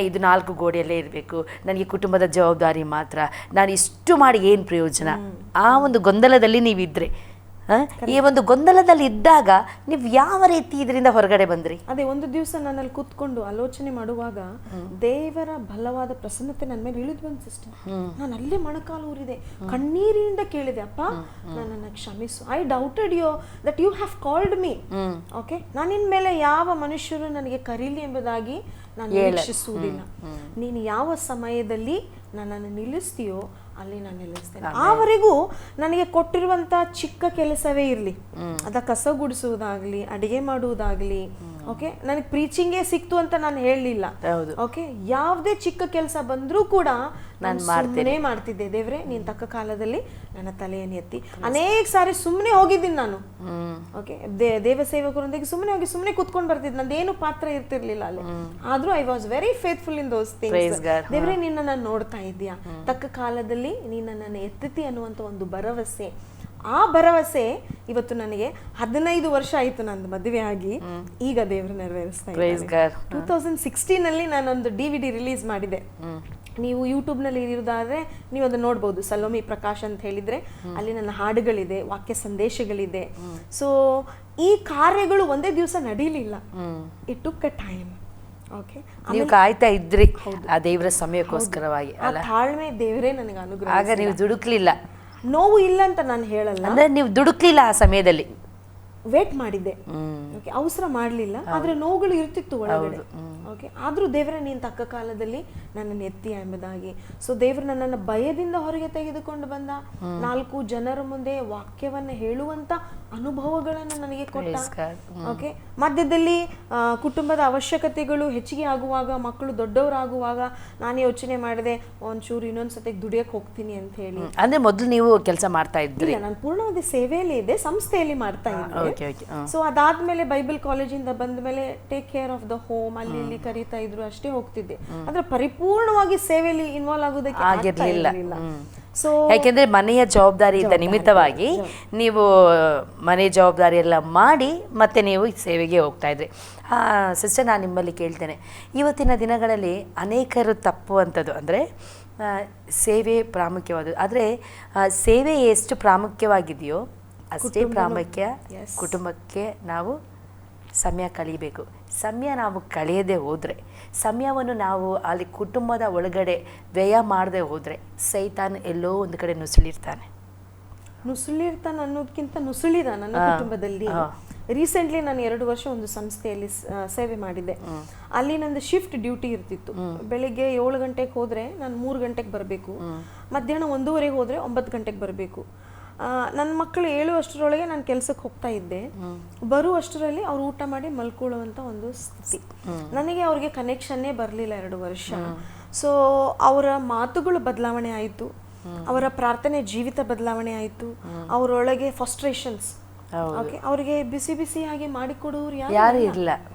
ಇದು 4 ಗೋಡೆಯಲ್ಲೇ ಇರಬೇಕು, ನನಗೆ ಕುಟುಂಬದ ಜವಾಬ್ದಾರಿ ಮಾತ್ರ, ನಾನು ಇಷ್ಟು ಮಾಡಿ ಏನು ಪ್ರಯೋಜನ, ಆ ಒಂದು ಗೊಂದಲದಲ್ಲಿ ನೀವಿದ್ರಿ. ಈ ಒಂದು ಗೊಂದಲದಲ್ಲಿ ಇದ್ದಾಗ ನೀವು ಯಾವ ರೀತಿ ಇದರಿಂದ ಹೊರಗಡೆ ಬಂದ್ರಿ? ಅದೇ ಒಂದು ದಿವಸ ನಾನಲ್ಲಿ ಕೂತ್ಕೊಂಡು ಆಲೋಚನೆ ಮಾಡುವಾಗ ದೇವರ ಬಲವಾದ ಪ್ರಸನ್ನತೆ ನನ್ನ ಮೇಲೆ ಇಳಿದು ಬಂತು ಸಿಸ್ಟರ್. ನಾನು ಅಲ್ಲೇ ಮೊಣಕಾಲು ಊರಿದೆ, ಕಣ್ಣೀರಿನಿಂದ ಕೇಳಿದೆ, ಅಪ್ಪ ನನ್ನನ್ನು ಕ್ಷಮಿಸು. I doubted you that you have called me. Okay, ನಾನು ಇನ್ಮೇಲೆ ಯಾವ ಮನುಷ್ಯರು ನನಗೆ ಕರೀಲಿ ಎಂಬುದಾಗಿ ನಾನು ನಿರೀಕ್ಷಿಸುವುದಿಲ್ಲ. ನೀನು ಯಾವ ಸಮಯದಲ್ಲಿ ನನ್ನನ್ನು ನಿಲ್ಲಿಸ್ತೀಯೋ ಅಲ್ಲಿ ನಾನು ನಿಲ್ಲಿಸ್ತೇನೆ. ಆವರೆಗೂ ನನಗೆ ಕೊಟ್ಟಿರುವಂತ ಚಿಕ್ಕ ಕೆಲಸವೇ ಇರಲಿ, ಅದ ಕಸ ಗುಡಿಸುವುದಾಗ್ಲಿ, ಅಡಿಗೆ ಮಾಡುವುದಾಗ್ಲಿ, ಓಕೆ, ನನಗೆ ಪ್ರೀಚಿಂಗೇ ಸಿಕ್ತು ಅಂತ ನಾನು ಹೇಳಲಿಲ್ಲ. ಓಕೆ, ಯಾವುದೇ ಚಿಕ್ಕ ಕೆಲಸ ಬಂದ್ರೂ ಕೂಡ ನಾನು ಸುಮ್ಮನೆ ಮಾಡ್ತಿದ್ದೆ. ದೇವ್ರೆ, ನೀನ್ ತಕ್ಕ ಕಾಲದಲ್ಲಿ ನನ್ನ ತಲೆಯನ್ನು ಎತ್ತಿ. ಅನೇಕ ಸಾರಿ ಸುಮ್ಮನೆ ಹೋಗಿದ್ದೀನಿ ನಾನು. ಓಕೆ, ದೇವ ಸೇವಕರೊಂದಿಗೆ ಸುಮ್ಮನೆ ಹೋಗಿ ಸುಮ್ಮನೆ ಕುತ್ಕೊಂಡು ಬರ್ತಿದ್ದೆ, ನಂದೇನು ಪಾತ್ರ ಇರ್ತಿರ್ಲಿಲ್ಲ ಅಲ್ಲಿ. ಆದ್ರೂ I was very faithful in those things. ದೇವ್ರೆ, ನಿನ್ನ ನೋಡ್ತಾ ಇದ್ದೀಯಾ, ತಕ್ಕ ಕಾಲದಲ್ಲಿ ನೀನು ನನ್ನನ್ನು ಎತ್ತತಿ ಅನ್ನುವಂತ ಒಂದು ಭರವಸೆ. ಆ ಭರವಸೆ ಇವತ್ತು ನನಗೆ 15 ವರ್ಷ ಆಯ್ತು ನಂದು ಮದುವೆ ಆಗಿ, ಈಗ ದೇವರು ನೆರವೇರಿಸ್ತಾ ಇದ್ದಾರೆ. 2016 ನಾನೊಂದು DVD ರಿಲೀಸ್ ಮಾಡಿದೆ. ನೀವು ಯೂಟ್ಯೂಬ್ನಲ್ಲಿ ಇರೋದಾದ್ರೆ ನೀವು ಅದನ್ನ ನೋಡ್ಬೋದು, ಸಲೋಮಿ ಪ್ರಕಾಶ್ ಅಂತ ಹೇಳಿದ್ರೆ ಅಲ್ಲಿ ನನ್ನ ಹಾಡುಗಳಿದೆ, ವಾಕ್ಯ ಸಂದೇಶಗಳಿದೆ. ಸೊ ಈ ಕಾರ್ಯಗಳು ಒಂದೇ ದಿವಸ ನಡೀಲಿಲ್ಲ, it took a time. Okay, ನೀವು ಕಾಯ್ತಾ ಇದ್ರಿ ಆ ದೇವರ ಸಮಯಕ್ಕೋಸ್ಕರವಾಗಿ. ಆ ತಾಳ್ಮೆ ದೇವರೇ ನನಗೆ ಅನುಗ್ರಹ. ಆಗ ನೀವು ದುಡುಕ್ಲಿಲ್ಲ, ನೋವು ಇಲ್ಲ ಅಂತ ನಾನು ಹೇಳಲ್ಲ, ಅಂದ್ರೆ ನೀವು ದುಡುಕ್ಲಿಲ್ಲ ಆ ಸಮಯದಲ್ಲಿ, ವೇಟ್ ಮಾಡಿದ್ದೆ. ಓಕೆ, ಅವಸರ ಮಾಡಲಿಲ್ಲ, ಆದ್ರೆ ನೋವುಗಳು ಇರ್ತಿತ್ತು ಒಳಗಡೆ. ಓಕೆ, ಆದ್ರೂ ದೇವರೇ ನೀನು ತಕ್ಕ ಕಾಲದಲ್ಲಿ ನನ್ನನ್ನು ಎತ್ತಿ ಎಂಬುದಾಗಿ. ಸೊ ದೇವರು ನನ್ನನ್ನು ಭಯದಿಂದ ಹೊರಗೆ ತೆಗೆದುಕೊಂಡು ಬಂದ, 4 ಜನರ ಮುಂದೆ ವಾಕ್ಯವನ್ನ ಹೇಳುವಂತ ಅನುಭವಗಳನ್ನು ನನಗೆ ಕೊಟ್ಟ. ಓಕೆ, ಮಧ್ಯದಲ್ಲಿ ಕುಟುಂಬದ ಅವಶ್ಯಕತೆಗಳು ಹೆಚ್ಚಿಗೆ ಆಗುವಾಗ, ಮಕ್ಕಳು ದೊಡ್ಡವರಾಗುವಾಗ ನಾನು ಯೋಚನೆ ಮಾಡಿದೆ, ಒಂಚೂರು ಇನ್ನೊಂದ್ಸತಿ ದುಡಿಯಕ್ಕೆ ಹೋಗ್ತೀನಿ ಅಂತ ಹೇಳಿ. ಅಂದ್ರೆ ಮೊದಲು ನೀವು ಕೆಲಸ ಮಾಡ್ತಾ ಇದ್ರಿ? ನಾನು ಪೂರ್ಣವಾದ ಸೇವೆಯಲ್ಲಿ ಇದೆ, ಸಂಸ್ಥೆಯಲ್ಲಿ ಮಾಡ್ತಾ ಇದ್ದೆ. ಸೊ ಅದಾದ್ಮೇಲೆ ಬೈಬಲ್ ಕಾಲೇಜಿಂದ ಬಂದ ಮೇಲೆ take care of the home ಅಲ್ಲಿ ಇಲ್ಲಿ ಕರೀತಾ ಇದ್ರು, ಅಷ್ಟೇ ಹೋಗ್ತಿದ್ದೆ. ಆದ್ರೆ ಪರಿಪೂರ್ಣವಾಗಿ ಸೇವೆಯಲ್ಲಿ ಇನ್ವಾಲ್ವ್ ಆಗೋದಕ್ಕೆ ಆಗಿರ್ಲಿಲ್ಲ. ಸೊ ಯಾಕೆಂದ್ರೆ ಮನೆಯ ಜವಾಬ್ದಾರಿ ಇದ್ದ ನಿಮಿತ್ತವಾಗಿ ನೀವು ಮನೆ ಜವಾಬ್ದಾರಿ ಎಲ್ಲ ಮಾಡಿ ಮತ್ತೆ ನೀವು ಸೇವೆಗೆ ಹೋಗ್ತಾ ಇದ್ರಿ. ಸಿಸ್ಟರ್, ನಾನು ನಿಮ್ಮಲ್ಲಿ ಕೇಳ್ತೇನೆ, ಇವತ್ತಿನ ದಿನಗಳಲ್ಲಿ ಅನೇಕರು ತಪ್ಪುವಂಥದ್ದು ಅಂದರೆ ಸೇವೆ ಪ್ರಾಮುಖ್ಯವಾದದ್ದು, ಆದರೆ ಸೇವೆ ಎಷ್ಟು ಪ್ರಾಮುಖ್ಯವಾಗಿದೆಯೋ ಅಷ್ಟೇ ಪ್ರಾಮುಖ್ಯ ಕುಟುಂಬಕ್ಕೆ ನಾವು ಸಮಯ ಕಳೀಬೇಕು. ಸಮಯ ನಾವು ಕಳೆಯದೆ ಹೋದರೆ, ಸಮಯವನ್ನು ನಾವು ಅಲ್ಲಿ ಕುಟುಂಬದ ಒಳಗಡೆ ವ್ಯಯ ಮಾಡದೆ ಹೋದರೆ ಸೈತಾನ್ ಎಲ್ಲೋ ಒಂದು ಕಡೆ ನುಸುಳಿರ್ತಾನೆ ಅನ್ನೋದಕ್ಕಿಂತ ನುಸುಳಿದ ನನ್ನ ಕುಟುಂಬದಲ್ಲಿ. ರೀಸೆಂಟ್ಲಿ ನಾನು 2 ವರ್ಷ ಒಂದು ಸಂಸ್ಥೆಯಲ್ಲಿ ಸೇವೆ ಮಾಡಿದ್ದೆ. ಅಲ್ಲಿ ನಂದು ಶಿಫ್ಟ್ ಡ್ಯೂಟಿ ಇರ್ತಿತ್ತು. ಬೆಳಿಗ್ಗೆ 7 ಗಂಟೆಗೆ ಹೋದ್ರೆ ನಾನು 3 ಗಂಟೆಗೆ ಬರಬೇಕು, ಮಧ್ಯಾಹ್ನ 1:30 ಹೋದ್ರೆ 9 ಗಂಟೆಗೆ ಬರಬೇಕು. ನನ್ನ ಮಕ್ಕಳು 7 ಅಷ್ಟರೊಳಗೆ ನಾನು ಕೆಲ್ಸಕ್ಕೆ ಹೋಗ್ತಾ ಇದ್ದೆ. ಬರುವಷ್ಟರಲ್ಲಿ ಅವ್ರು ಊಟ ಮಾಡಿ ಮಲ್ಕೊಳ್ಳುವಂತ ಒಂದು ಸ್ಥಿತಿ. ನನಗೆ ಅವ್ರಿಗೆ ಕನೆಕ್ಷನ್ನೇ ಬರಲಿಲ್ಲ 2 ವರ್ಷ. ಸೊ ಅವರ ಮಾತುಗಳು ಬದಲಾವಣೆ ಆಯಿತು, ಅವರ ಪ್ರಾರ್ಥನೆ ಜೀವಿತ ಬದಲಾವಣೆ ಆಯಿತು, ಅವರೊಳಗೆ ಫ್ರಸ್ಟ್ರೇಷನ್ಸ್. ಅವ್ರಿಗೆ ಬಿಸಿ ಬಿಸಿಯಾಗಿ ಮಾಡಿಕೊಡೋರು ಯಾರು ಇಲ್ಲ.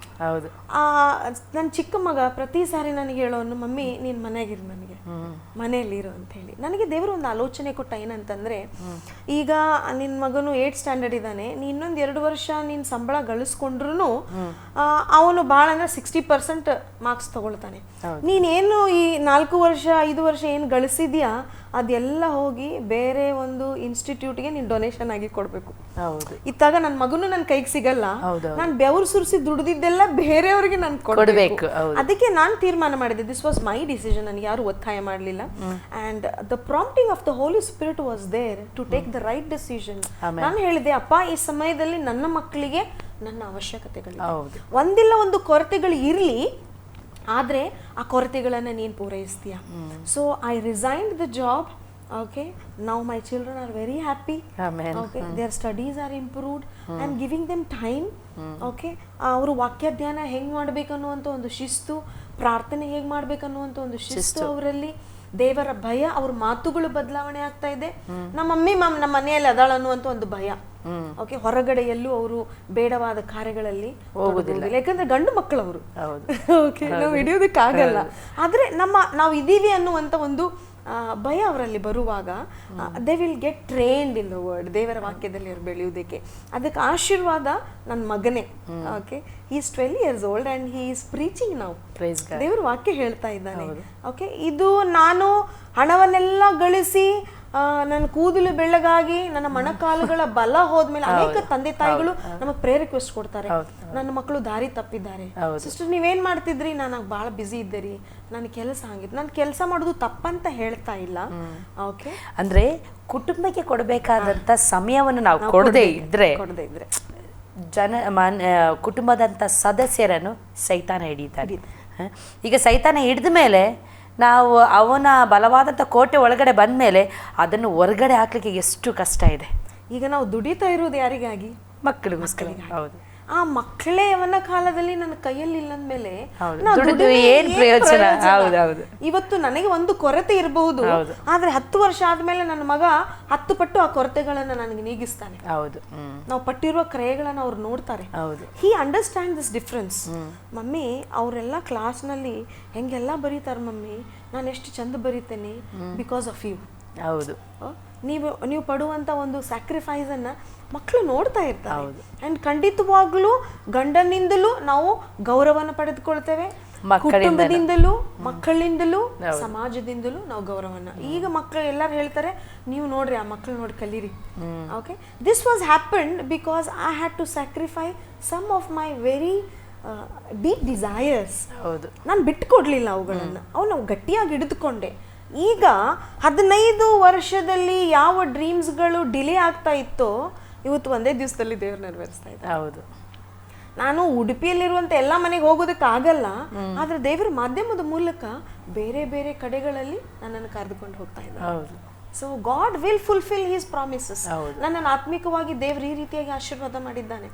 ಹೌದು, ನನ್ನ ಚಿಕ್ಕ ಮಗ ಪ್ರತಿ ಸಾರಿ ನನಗೆ ಹೇಳೋನು, ಮಮ್ಮಿ ನೀನ್ ಮನೆಯಾಗಿರು, ನನಗೆ ಮನೆಯಲ್ಲಿರು ಅಂತ ಹೇಳಿ. ನನಗೆ ದೇವರು ಒಂದು ಆಲೋಚನೆ ಕೊಟ್ಟ, ಏನಂತಂದ್ರೆ, ಈಗ ನಿನ್ ಮಗನು 8th ಸ್ಟ್ಯಾಂಡರ್ಡ್ ಇದ್ದಾನೆ, ನೀ ಇನ್ನೊಂದು 2 ವರ್ಷ ನೀನ್ ಸಂಬಳ ಗಳಿಸ್ಕೊಂಡ್ರು ಅವನು ಭಾಳ ಅಂದ್ರೆ 60% ಮಾರ್ಕ್ಸ್ ತಗೊಳ್ತಾನೆ. ನೀನೇನು ಈ 4 ವರ್ಷ 5 ವರ್ಷ ಏನು ಗಳಿಸಿದ್ಯಾ ಅದೆಲ್ಲ ಹೋಗಿ ಬೇರೆ ಒಂದು ಇನ್ಸ್ಟಿಟ್ಯೂಟ್ಗೆ ನೀನು ಡೊನೇಷನ್ ಆಗಿ ಕೊಡ್ಬೇಕು. ಇತ್ತಾಗ ನನ್ನ ಮಗನು ನನ್ನ ಕೈಗೆ ಸಿಗಲ್ಲ, ನಾನು ಬೆವರು ಸುರಿಸಿ ದುಡ್ದಿದ್ದೆಲ್ಲ ಬೇರೆಯವ್ರಿಗೆ ನಾನು ಕೊಡಬೇಕು. ಅದಕ್ಕೆ ನಾನು ತೀರ್ಮಾನ ಮಾಡಿದೆ, ದಿಸ್ ವಾಸ್ ಮೈ ಡಿಸಿಷನ್, ನನಗೆ ಯಾರು ಒತ್ತಾಯ ಮಾಡಲಿಲ್ಲ. And the prompting of the Holy Spirit was there to take the right decision. ನಾನು ಹೇಳಿದೆ, ಅಪ್ಪ ಈ ಸಮಯದಲ್ಲಿ ನನ್ನ ಮಕ್ಕಳಿಗೆ ನನ್ನ ಅವಶ್ಯಕತೆಗಳು ಒಂದಿಲ್ಲ ಒಂದು ಕೊರತೆಗಳು ಇರಲಿ, ಆದರೆ ಆ ಕೊರತೆಗಳನ್ನು ನೀನು ಪೂರೈಸ್ತೀಯ. So I resigned the job. Okay, now my children are very happy. Amen. Okay, their studies are improved. I am giving them time. Okay, ಅವರು ವಾಕ್ಯ ಧ್ಯಾನ ಹೆಂಗೆ ಮಾಡಬೇಕು ಅನ್ನುವಂಥ ಒಂದು ಶಿಸ್ತು ಪ್ರಾರ್ಥನೆ ಹೇಗೆ ಮಾಡ್ಬೇಕನ್ನುವಂತ ಒಂದು ಶಿಸ್ತು ಅವರಲ್ಲಿ, ದೇವರ ಭಯ, ಅವ್ರ ಮಾತುಗಳು ಬದಲಾವಣೆ ಆಗ್ತಾ ಇದೆ. ನಮ್ಮ ಮಮ್ಮಿ ನಮ್ಮ ಮನೆಯಲ್ಲಿ ಅದಾಳ ಅನ್ನುವಂತ ಒಂದು ಭಯ. ಓಕೆ, ಹೊರಗಡೆ ಎಲ್ಲೂ ಅವರು ಬೇಡವಾದ ಕಾರ್ಯಗಳಲ್ಲಿ ಹೋಗೋದಿಲ್ಲ, ಯಾಕಂದ್ರೆ ಗಂಡು ಮಕ್ಕಳು ಅವರು. ಓಕೆ, ನಾವು ಹಿಡಿಯೋದಕ್ಕಾಗಲ್ಲ. ಆದ್ರೆ ನಾವು ಇದೀವಿ ಅನ್ನುವಂತ ಒಂದು ಭಯ ಅವರಲ್ಲಿ ಬರುವಾಗ they will get trained in the word. ದೇವರ ವಾಕ್ಯದಲ್ಲಿ ಅವ್ರು ಬೆಳೆಯುವುದಕ್ಕೆ ಅದಕ್ಕೆ ಆಶೀರ್ವಾದ ನನ್ನ ಮಗನೇ. Okay, he is 12 years old and he is preaching now. ದೇವರ ವಾಕ್ಯ ಹೇಳ್ತಾ ಇದ್ದಾನೆ. ಓಕೆ, ಇದು ನಾನು ಹಣವನ್ನೆಲ್ಲ ಗಳಿಸಿ ನನ್ನ ಕೂದಲು ಬೆಳ್ಳಗಾಗಿ ನನ್ನ ಮೊಣಕಾಲುಗಳ ಬಲ ಹೋದ್ಮೇಲೆ ಅನೇಕ ತಂದೆ ತಾಯಿಗಳು ನಮಗೆ ಪ್ರೇಯರ್ ರಿಕ್ವೆಸ್ಟ್ ಕೊಡ್ತಾರೆ, ನನ್ನ ಮಕ್ಕಳು ದಾರಿ ತಪ್ಪಿದ್ದಾರೆ, ಸಿಸ್ಟರ್ ನೀವೇನ್ ಮಾಡ್ತಿದ್ರಿ, ನಾನು ಬಹಳ ಬಿಸಿ ಇದ್ದೆ ರೀ, ನನ್ನ ಕೆಲಸ ಆಗಿತ್ತು. ನಾನು ಕೆಲಸ ಮಾಡೋದು ತಪ್ಪಂತ ಹೇಳ್ತಾ ಇಲ್ಲ. ಓಕೆ, ಅಂದ್ರೆ ಕುಟುಂಬಕ್ಕೆ ಕೊಡಬೇಕಾದಂತ ಸಮಯವನ್ನು ನಾವು ಕೊಡದೇ ಇದ್ರೆ ಕುಟುಂಬದಂತ ಸದಸ್ಯರನ್ನು ಸೈತಾನ ಹಿಡಿತಾರೆ. ಈಗ ಸೈತಾನ ಹಿಡಿದ ಮೇಲೆ ನಾವು ಅವನ ಬಲವಾದಂಥ ಕೋಟೆ ಒಳಗಡೆ ಬಂದ ಮೇಲೆ ಅದನ್ನು ಹೊರಗಡೆ ಹಾಕ್ಲಿಕ್ಕೆ ಎಷ್ಟು ಕಷ್ಟ ಇದೆ. ಈಗ ನಾವು ದುಡಿತಾ ಇರೋದು ಯಾರಿಗಾಗಿ? ಮಕ್ಕಳಿಗೋಸ್ಕರ. ಹೌದು, ಆ ಮಕ್ಕಳೇ ಯವನ ಕಾಲದಲ್ಲಿ ನನ್ನ ಕೈಯಲ್ಲಿ ಇಲ್ಲ ಅಂದ್ಮೇಲೆ ಏನ್ ಪ್ರಯೋಜನ? ಹೌದೌದು. ಇವತ್ತು ನನಗೆ ಒಂದು ಕೊರತೆ ಇರಬಹುದು, ಆದ್ರೆ 10 ವರ್ಷ ಆದ್ಮೇಲೆ ನನ್ನ ಮಗ 10 ಪಟ್ಟು ಆ ಕೊರತೆಗಳನ್ನ ನನಗೆ ನೀಗಿಸ್ತಾನೆ. ಹೌದು, ನಾವು ಪಟ್ಟಿರುವ ಕ್ರಯಗಳನ್ನ ಅವ್ರು ನೋಡ್ತಾರೆ. ಹಿ ಅಂಡರ್ಸ್ಟ್ಯಾಂಡ್ ದಿಸ್ ಡಿಫ್ರೆನ್ಸ್. ಮಮ್ಮಿ ಅವರೆಲ್ಲ ಕ್ಲಾಸ್ನಲ್ಲಿ ಹೆಂಗೆಲ್ಲ ಬರೀತಾರೆ ಮಮ್ಮಿ, ನಾನು ಎಷ್ಟು ಚಂದ ಬರೀತೇನೆ ಬಿಕಾಸ್ ಆಫ್ ಯು. ಹೌದು, ನೀವು ಪಡುವಂತ ಒಂದು ಸ್ಯಾಕ್ರಿಫೈಸ್ ಅನ್ನ ಮಕ್ಕಳು ನೋಡ್ತಾ ಇರ್ತಾರೆ. ಅಂಡ್ ಖಂಡಿತವಾಗ್ಲೂ ಗಂಡನಿಂದಲೂ ನಾವು ಗೌರವನ ಪಡೆದುಕೊಳ್ತೇವೆ, ಕುಟುಂಬದಿಂದಲೂ, ಮಕ್ಕಳಿಂದಲೂ, ಸಮಾಜದಿಂದಲೂ ನಾವು ಗೌರವನ. ಈಗ ಮಕ್ಕಳು ಎಲ್ಲರೂ ಹೇಳ್ತಾರೆ, ನೀವು ನೋಡ್ರಿ ಆ ಮಕ್ಕಳು ನೋಡಿ ಕಲೀರಿ. Okay, this was happened because I had to sacrifice some of my very deep desires. ಹೌದು, ನಾನು ಬಿಟ್ಟುಕೊಡ್ಲಿಲ್ಲ ಅವುಗಳನ್ನ, ನಾವು ಗಟ್ಟಿಯಾಗಿ ಹಿಡಿದುಕೊಂಡೆ. ಈಗ 15 ವರ್ಷದಲ್ಲಿ ಯಾವ ಡ್ರೀಮ್ಸ್ಗಳು ಡಿಲೇ ಆಗ್ತಾ ಇತ್ತೋ ಇವತ್ತು ಒಂದೇ ದಿವಸದಲ್ಲಿ ದೇವ್ರು ನೆರವೇರಿಸ್ತಾ ಇದ್ದಾರೆ. ಹೌದು, ನಾನು ಉಡುಪಿಯಲ್ಲಿರುವಂತ ಎಲ್ಲ ಮನೆಗೆ ಹೋಗೋದಕ್ಕೆ ಆಗಲ್ಲ, ಆದ್ರೆ ದೇವರ ಮಾಧ್ಯಮದ ಮೂಲಕ ಬೇರೆ ಬೇರೆ ಕಡೆಗಳಲ್ಲಿ ನನ್ನನ್ನು ಕರೆದುಕೊಂಡು ಹೋಗ್ತಾ ಇದ್ದಾರೆ. So god will fulfil his promises. ನನ್ನನ್ನು ಆತ್ಮಿಕವಾಗಿ ದೇವರು ಈ ರೀತಿಯಾಗಿ ಆಶೀರ್ವಾದ ಮಾಡಿದ್ದಾನೆ,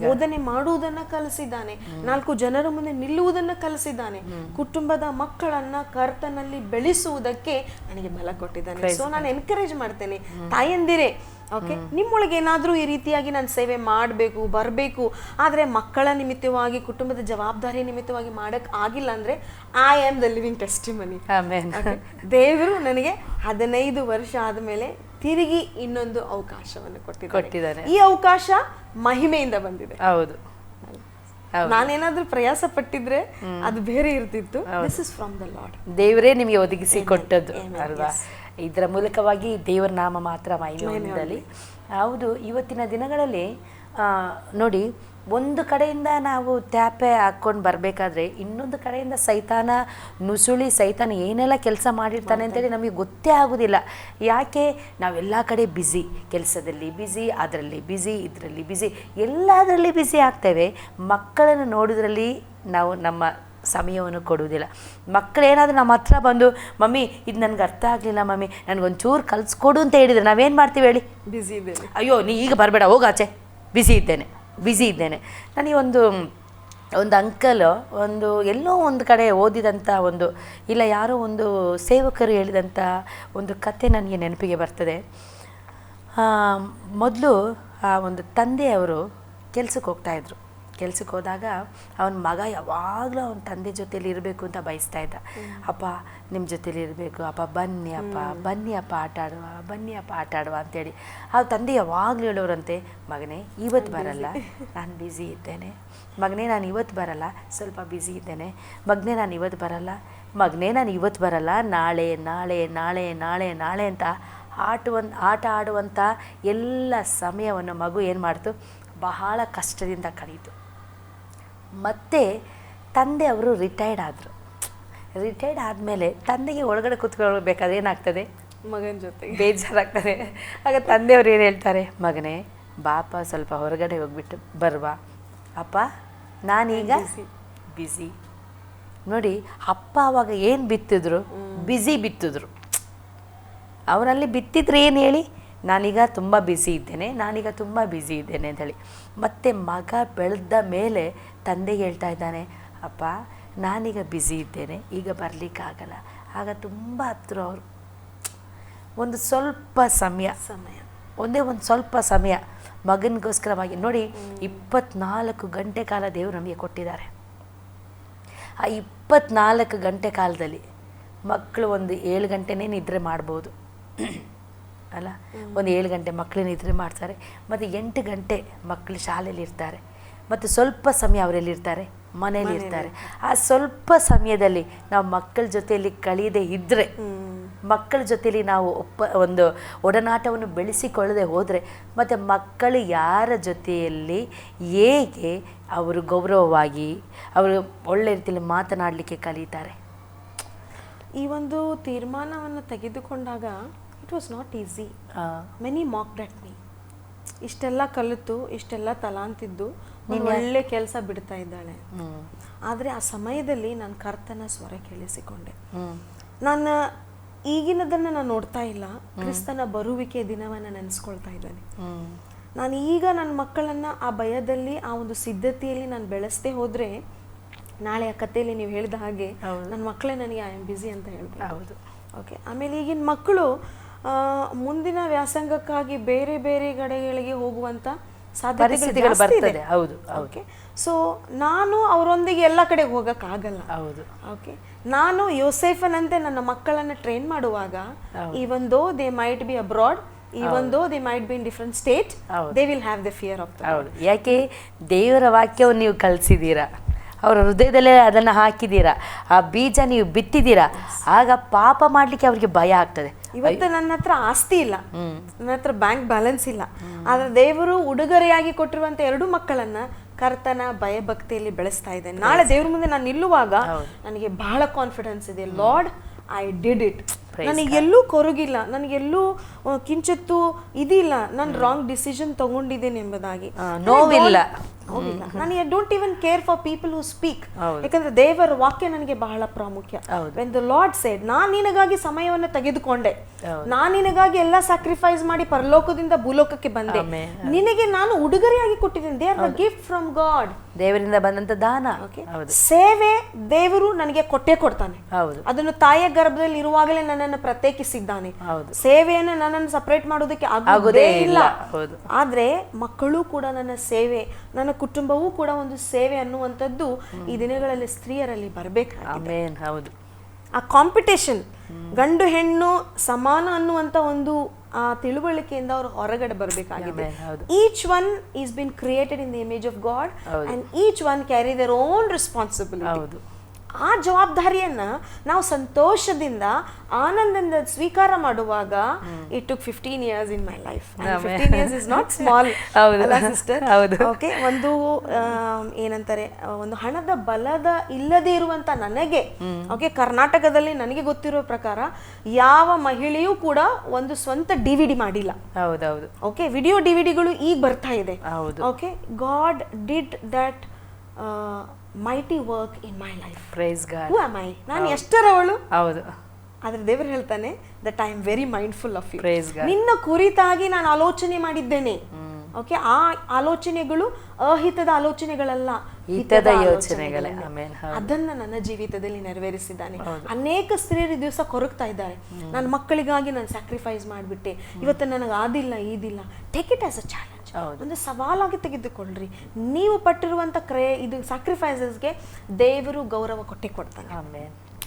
ಬೋಧನೆ ಮಾಡುವುದನ್ನ ಕಲಿಸಿದ್ದಾನೆ, 4 ಜನರ ಮುಂದೆ ನಿಲ್ಲುವುದನ್ನ ಕಲಿಸಿದ್ದಾನೆ, ಕುಟುಂಬದ ಮಕ್ಕಳನ್ನ ಕರ್ತನಲ್ಲಿ ಬೆಳೆಸುವುದಕ್ಕೆ ನನಗೆ ಬಲ ಕೊಟ್ಟಿದ್ದಾನೆ. ಸೊ ನಾನು ಎನ್ಕರೇಜ್ ಮಾಡ್ತೇನೆ, ತಾಯಂದಿರೇ, ಓಕೆ, ನಿಮ್ಮೊಳಗೆ ಏನಾದರೂ ಈ ರೀತಿಯಾಗಿ ನಾನು ಸೇವೆ ಮಾಡಬೇಕು ಬರಬೇಕು, ಆದರೆ ಮಕ್ಕಳ ನಿಮಿತ್ತವಾಗಿ ಕುಟುಂಬದ ಜವಾಬ್ದಾರಿ ನಿಮಿತ್ತವಾಗಿ ಮಾಡಕ್ ಆಗಿಲ್ಲ ಅಂದ್ರೆ I am the living testimony. ದೇವರು ನನಗೆ 15 ವರ್ಷ ಆದಮೇಲೆ ತಿರುಗಿ ಇನ್ನೊಂದು ಅವಕಾಶವನ್ನು ಕೊಟ್ಟಿದ್ದಾರೆ. ಈ ಅವಕಾಶ ಮಹಿಮೆಯಿಂದ ಬಂದಿದೆ. ಹೌದು, ನಾನೇನಾದ್ರೂ ಪ್ರಯಾಸ ಪಟ್ಟಿದ್ರೆ ಅದು ಬೇರೆ ಇರ್ತಿತ್ತು. This is from the lord. ದೇವರೇ ನಿಮಗೆ ಒದಗಿಸಿ ಕೊಟ್ಟದ್ದು ಅಲ್ವಾ? ಇದರ ಮೂಲಕವಾಗಿ ದೇವರ ನಾಮ ಮಾತ್ರ ಮಹಿಮೆಯಲ್ಲಿ. ಹೌದು, ಇವತ್ತಿನ ದಿನಗಳಲ್ಲಿ ನೋಡಿ, ಒಂದು ಕಡೆಯಿಂದ ನಾವು ತ್ಯಾಪೆ ಹಾಕ್ಕೊಂಡು ಬರಬೇಕಾದ್ರೆ ಇನ್ನೊಂದು ಕಡೆಯಿಂದ ಸೈತಾನ ನುಸುಳಿ ಸೈತಾನ ಏನೆಲ್ಲ ಕೆಲಸ ಮಾಡಿರ್ತಾನೆ ಅಂತೇಳಿ ನಮಗೆ ಗೊತ್ತೇ ಆಗೋದಿಲ್ಲ. ಯಾಕೆ? ನಾವೆಲ್ಲ ಕಡೆ ಬ್ಯುಸಿ, ಕೆಲಸದಲ್ಲಿ ಬ್ಯುಸಿ, ಅದರಲ್ಲಿ ಬ್ಯುಸಿ, ಇದರಲ್ಲಿ ಬ್ಯುಸಿ, ಎಲ್ಲದರಲ್ಲಿ ಬ್ಯುಸಿ ಆಗ್ತೇವೆ. ಮಕ್ಕಳನ್ನು ನೋಡೋದ್ರಲ್ಲಿ ನಾವು ನಮ್ಮ ಸಮಯವನ್ನು ಕೊಡುವುದಿಲ್ಲ. ಮಕ್ಕಳೇನಾದರೂ ನಮ್ಮ ಹತ್ರ ಬಂದು ಮಮ್ಮಿ ಇದು ನನಗೆ ಅರ್ಥ ಆಗಲಿಲ್ಲ ಮಮ್ಮಿ, ನನಗೊಂಚೂರು ಕಲಿಸ್ಕೊಡು ಅಂತ ಹೇಳಿದರೆ ನಾವೇನು ಮಾಡ್ತೀವಿ ಹೇಳಿ? ಬ್ಯುಸಿ ಇದ್ದೇನೆ. ಅಯ್ಯೋ ನೀ ಈಗ ಬರಬೇಡ, ಹೋಗಾಚೆ, ಬ್ಯುಸಿ ಇದ್ದೇನೆ. ನನಗೆ ಒಂದು ಅಂಕಲ್ ಎಲ್ಲೋ ಒಂದು ಕಡೆ ಓದಿದಂಥ ಇಲ್ಲ ಯಾರೋ ಒಂದು ಸೇವಕರು ಹೇಳಿದಂಥ ಒಂದು ಕತೆ ನನಗೆ ನೆನಪಿಗೆ ಬರ್ತದೆ. ಮೊದಲು ಆ ಒಂದು ತಂದೆಯವರು ಕೆಲ್ಸಕ್ಕೆ ಹೋಗ್ತಾಯಿದ್ರು. ಕೆಲ್ಸಕ್ಕೆ ಹೋದಾಗ ಅವನ ಮಗ ಯಾವಾಗಲೂ ಅವನ ತಂದೆ ಜೊತೇಲಿ ಇರಬೇಕು ಅಂತ ಬಯಸ್ತಾ ಇದ್ದ. ಅಪ್ಪ ನಿಮ್ಮ ಜೊತೇಲಿ ಇರಬೇಕು, ಅಪ್ಪ ಬನ್ನಿ ಅಪ್ಪ ಆಟ ಆಡುವ ಅಂತೇಳಿ. ಆ ತಂದೆ ಯಾವಾಗಲೂ ಹೇಳೋರಂತೆ, ಮಗನೇ ಇವತ್ತು ಬರಲ್ಲ, ನಾನು ಬ್ಯುಸಿ ಇದ್ದೇನೆ, ಮಗನೇ ನಾನು ಇವತ್ತು ಬರಲ್ಲ, ಸ್ವಲ್ಪ ಬ್ಯುಸಿ ಇದ್ದೇನೆ, ಮಗನೇ ನಾನು ಇವತ್ತು ಬರಲ್ಲ, ನಾಳೆ ಅಂತ ಆಟ ಆಡುವಂಥ ಎಲ್ಲ ಸಮಯವನ್ನು ಮಗು ಏನು ಮಾಡ್ತು, ಬಹಳ ಕಷ್ಟದಿಂದ ಕಳೀತು. ಮತ್ತು ತಂದೆ ಅವರು ರಿಟೈರ್ಡ್ ಆದಮೇಲೆ ತಂದೆಗೆ ಒಳಗಡೆ ಕೂತ್ಕೊಳ್ಬೇಕಾದ್ರೆ ಏನಾಗ್ತದೆ, ಮಗನ ಜೊತೆ ಬೇಜಾರಾಗ್ತದೆ. ಆಗ ತಂದೆಯವರು ಏನು ಹೇಳ್ತಾರೆ, ಮಗನೇ ಬಾಪ ಸ್ವಲ್ಪ ಹೊರಗಡೆ ಹೋಗ್ಬಿಟ್ಟು ಬರುವಾ, ಅಪ್ಪ ನಾನೀಗ ಬ್ಯುಸಿ. ನೋಡಿ, ಅಪ್ಪ ಅವಾಗ ಏನು ಬಿತ್ತಿದ್ರು, ಬ್ಯುಸಿ ಬಿತ್ತಿದ್ರು. ಅವರಲ್ಲಿ ಬಿತ್ತಿದ್ರೆ ಏನು ಹೇಳಿ, ನಾನೀಗ ತುಂಬ ಬ್ಯುಸಿ ಇದ್ದೇನೆ ಅಂತೇಳಿ. ಮತ್ತು ಮಗ ಬೆಳೆದ ಮೇಲೆ ತಂದೆಗೆ ಹೇಳ್ತಾ ಇದ್ದಾನೆ, ಅಪ್ಪ ನಾನೀಗ ಬ್ಯುಸಿ ಇದ್ದೇನೆ, ಈಗ ಬರಲಿಕ್ಕಾಗಲ್ಲ. ಆಗ ತುಂಬ ಹತ್ತಿರ ಅವರು ಒಂದು ಸ್ವಲ್ಪ ಸಮಯ ಒಂದೇ ಒಂದು ಸ್ವಲ್ಪ ಸಮಯ ಮಗನಿಗೋಸ್ಕರವಾಗಿ ನೋಡಿ, 24 ಗಂಟೆ ಕಾಲ ದೇವರು ನಮಗೆ ಕೊಟ್ಟಿದ್ದಾರೆ. ಆ 24 ಗಂಟೆ ಕಾಲದಲ್ಲಿ ಮಕ್ಕಳು ಒಂದು 7 ಗಂಟೆನೇ ನಿದ್ರೆ ಮಾಡ್ಬೋದು ಅಲ್ಲ, ಒಂದು 7 ಗಂಟೆ ಮಕ್ಕಳು ನಿದ್ರೆ ಮಾಡ್ತಾರೆ, ಮತ್ತು 8 ಗಂಟೆ ಮಕ್ಕಳು ಶಾಲೆಯಲ್ಲಿ ಇರ್ತಾರೆ, ಮತ್ತು ಸ್ವಲ್ಪ ಸಮಯ ಅವರೆಲ್ಲಿರ್ತಾರೆ, ಮನೇಲಿ ಇರ್ತಾರೆ. ಆ ಸ್ವಲ್ಪ ಸಮಯದಲ್ಲಿ ನಾವು ಮಕ್ಕಳ ಜೊತೆಯಲ್ಲಿ ಕಳೆಯದೇ ಇದ್ದರೆ, ಮಕ್ಕಳ ಜೊತೆಯಲ್ಲಿ ನಾವು ಒಂದು ಒಡನಾಟವನ್ನು ಬೆಳೆಸಿಕೊಳ್ಳದೆ ಹೋದರೆ, ಮತ್ತು ಮಕ್ಕಳು ಯಾರ ಜೊತೆಯಲ್ಲಿ ಹೇಗೆ ಅವರು ಗೌರವವಾಗಿ ಅವರು ಒಳ್ಳೆ ರೀತಿಯಲ್ಲಿ ಮಾತನಾಡಲಿಕ್ಕೆ ಕಲಿತಾರೆ. ಈ ಒಂದು ತೀರ್ಮಾನವನ್ನು ತೆಗೆದುಕೊಂಡಾಗ it was not easy. Many mocked at me. ಇಷ್ಟೆಲ್ಲ ಕಲಿತು ಇಷ್ಟೆಲ್ಲ ತಲಾಂತಿದ್ದು ಒಂದು ಒಳ್ಳೆ ಕೆಲಸ ಬಿಡ್ತಾ ಇದ್ದಾಳೆ. ಆದರೆ ಆ ಸಮಯದಲ್ಲಿ ನಾನು ಕರ್ತನ ಸ್ವರ ಕೇಳಿಸಿಕೊಂಡೆ. ನಾನು ಈಗಿನದನ್ನು ನಾನು ನೋಡ್ತಾ ಇಲ್ಲ, ಕ್ರಿಸ್ತನ ಬರುವಿಕೆ ದಿನವನ್ನು ನೆನೆಸ್ಕೊಳ್ತಾ ಇದ್ದಾನೆ. ನಾನು ಈಗ ನನ್ನ ಮಕ್ಕಳನ್ನು ಆ ಭಯದಲ್ಲಿ ಆ ಒಂದು ಸಿದ್ಧತೆಯಲ್ಲಿ ನಾನು ಬೆಳೆಸದೆ ಹೋದರೆ, ನಾಳೆ ಆ ಕಥೆಯಲ್ಲಿ ನೀವು ಹೇಳಿದ ಹಾಗೆ ನನ್ನ ಮಕ್ಕಳೇ ನನಗೆ ಐ ಆಮ್ ಬ್ಯುಸಿ ಅಂತ ಹೇಳ್ಬೋದು. ಹೌದು, ಓಕೆ. ಆಮೇಲೆ ಈಗಿನ ಮಕ್ಕಳು ಮುಂದಿನ ವ್ಯಾಸಂಗಕ್ಕಾಗಿ ಬೇರೆ ಬೇರೆ ಕಡೆಗಳಿಗೆ ಹೋಗುವಂಥ ಸಾಧ್ಯತೆಗಳು ಬರ್ತದೆ. ಹೌದು, ಓಕೆ. ಸೊ ನಾನು ಅವರೊಂದಿಗೆ ಎಲ್ಲ ಕಡೆಗೆ ಹೋಗೋಕ್ಕಾಗಲ್ಲ. ಹೌದು, ಓಕೆ. ನಾನು ಯೋಸೇಫನಂತೆ ನನ್ನ ಮಕ್ಕಳನ್ನು ಟ್ರೈನ್ ಮಾಡುವಾಗ, even though they might be abroad, even though they might be in different state, they will have the fear of the Lord. ಯಾಕೆ ದೇವರ ವಾಕ್ಯವನ್ನು ನೀವು ಕಲಿಸಿದ್ದೀರಾ, ಅವರ ಹೃದಯದಲ್ಲೇ ಅದನ್ನು ಹಾಕಿದ್ದೀರಾ, ಆ ಬೀಜ ನೀವು ಬಿತ್ತಿದ್ದೀರಾ, ಆಗ ಪಾಪ ಮಾಡಲಿಕ್ಕೆ ಅವರಿಗೆ ಭಯ ಆಗ್ತದೆ. ಇವತ್ತು ನನ್ನ ಹತ್ರ ಆಸ್ತಿ ಇಲ್ಲ, ನನ್ನ ಹತ್ರ ಬ್ಯಾಂಕ್ ಬ್ಯಾಲೆನ್ಸ್ ಇಲ್ಲ, ಆದರೆ ದೇವರು ಉಡುಗೊರೆಯಾಗಿ ಕೊಟ್ಟಿರುವಂಥ 2 ಮಕ್ಕಳನ್ನ ಕರ್ತನ ಭಯಭಕ್ತಿಯಲ್ಲಿ ಬೆಳೆಸ್ತಾ ಇದ್ದೇನೆ. ನಾಳೆ ದೇವ್ರ ಮುಂದೆ ನಾನು ನಿಲ್ಲುವಾಗ ನನಗೆ ಬಹಳ ಕಾನ್ಫಿಡೆನ್ಸ್ ಇದೆ. Lord, I did it. ನನಗೆಲ್ಲೂ ಕೊರಗಿಲ್ಲ, ನನಗೆಲ್ಲೂ ಕಿಂಚಿತ್ತು ಇದಿಲ್ಲ, ನಾನು ರಾಂಗ್ ಡಿಸಿಷನ್ ತಗೊಂಡಿದ್ದೇನೆ ಎಂಬುದಾಗಿ ನೋವಿಲ್ಲ. ನಾನು I don't even care for people who speak. ಯಾಕಂದ್ರೆ ದೇವರ ವಾಕ್ಯ ನನಗೆ ಬಹಳ ಪ್ರಾಮುಖ್ಯ. ವೆನ್ ದ ಲಾರ್ಡ್ ಸೆಡ್, ನಾನು ನಿನಗಾಗಿ ಸಮಯವನ್ನು ತೆಗೆದುಕೊಂಡೆ, ನಾನು ನಿನಗಾಗಿ ಎಲ್ಲ ಸ್ಯಾಕ್ರಿಫೈಸ್ ಮಾಡಿ ಪರಲೋಕದಿಂದ ಭೂಲೋಕಕ್ಕೆ ಬಂದೆ, ನಿನಗೆ ನಾನು ಉಡುಗೊರೆಯಾಗಿ ಕೊಟ್ಟಿದ್ದೇನೆ. They are the gift from god. ದೇವರಿಂದ ಬಂದಂತ ದಾನ. ಸೇವೆ ದೇವರು ನನಗೆ ಕೊಟ್ಟೇ ಕೊಡ್ತಾನೆ. ಅದನ್ನು ತಾಯಿಯ ಗರ್ಭದಲ್ಲಿ ಇರುವಾಗಲೇ ನನ್ನನ್ನು ಪ್ರತ್ಯೇಕಿಸಿದ್ದಾನೆ. ಸೇವೆಯನ್ನು ನನ್ನನ್ನು ಸಪರೇಟ್ ಮಾಡೋದಕ್ಕೆ ಆಗೋದೇ ಇಲ್ಲ. ಆದ್ರೆ ಮಕ್ಕಳು ಕೂಡ ನನ್ನ ಸೇವೆ, ನನ್ನ ಕುಟುಂಬವೂ ಕೂಡ ಒಂದು ಸೇವೆ ಅನ್ನುವಂಥದ್ದು ಈ ದಿನಗಳಲ್ಲಿ ಸ್ತ್ರೀಯರಲ್ಲಿ ಬರಬೇಕಾಗಿದೆ. ಆ ಕಾಂಪಿಟೇಷನ್, ಗಂಡು ಹೆಣ್ಣು ಸಮಾನ ಅನ್ನುವಂಥ ಒಂದು ಆ ತಿಳುವಳಿಕೆಯಿಂದ ಅವರು ಹೊರಗಡೆ ಬರಬೇಕಾಗಿದೆ. Each one is been created in the image of god and each one carry their own responsibility. ಆ ಜವಾಬ್ದಾರಿಯನ್ನ ನಾವು ಸಂತೋಷದಿಂದ ಆನಂದದಿಂದ ಸ್ವೀಕಾರ ಮಾಡುವಾಗ, it took 15 years in my life. 15 years is not small, ಅಲ್ಲ ಸಿಸ್ಟರ್? ಓಕೆ. ಒಂದು ಏನಂತಾರೆ, ಒಂದು ಹಣದ ಬಲದ ಇಲ್ಲದೆ ಇರುವಂತ ನನಗೆ, ಓಕೆ, ಕರ್ನಾಟಕದಲ್ಲಿ ನನಗೆ ಗೊತ್ತಿರೋ ಪ್ರಕಾರ ಯಾವ ಮಹಿಳೆಯೂ ಕೂಡ ಒಂದು ಸ್ವಂತ DVD ಮಾಡಿಲ್ಲ. ಹೌದೌದು, ಓಕೆ. ವಿಡಿಯೋ DVDಗಳು ಈಗ ಬರ್ತಾ ಇದೆ. Okay. God did that mighty work in my life. Praise God. Who am I? ನಾನು ಎಷ್ಟರವಳು? ಹೌದು. ಆದ್ರೆ ದೇವರು ಹೇಳ್ತಾನೆ, that I am very mindful of you. Praise God. ನಿನ್ನ ಕುರಿತಾಗಿ ನಾನು ಆಲೋಚನೆ ಮಾಡಿದ್ದೇನೆ. ಓಕೆ. ಆ ಆಲೋಚನೆಗಳು ಅಹಿತದ ಆಲೋಚನೆಗಳಲ್ಲ, ಹಿತದ ಯೋಚನೆಗಳೇ. ಅದನ್ನ ನನ್ನ ಜೀವಿತದಲ್ಲಿ ನೆರವೇರಿಸಿದ್ದಾನೆ. ಅನೇಕ ಸ್ತ್ರೀಯರು ದಿವಸ ಕೊರಗ್ತಾ ಇದ್ದಾರೆ, ನನ್ನ ಮಕ್ಕಳಿಗಾಗಿ ನಾನು ಸ್ಯಾಕ್ರಿಫೈಸ್ ಮಾಡಿಬಿಟ್ಟೆ, ಇವತ್ತು ನನಗೆ ಆದಿಲ್ಲ ಈದಿಲ್ಲ. Take it as a challenge. ಒಂದು ಸವಾಲಾಗಿ ತೆಗೆದುಕೊಳ್ಳ್ರಿ. ನೀವು ಪಟ್ಟಿರುವಂತ ಇದು ಸ್ಯಾಕ್ರಿಫೈಸಸ್ಗೆ ದೇವರು ಗೌರವ ಕೊಟ್ಟೆ ಕೊಡ್ತಾನೆ.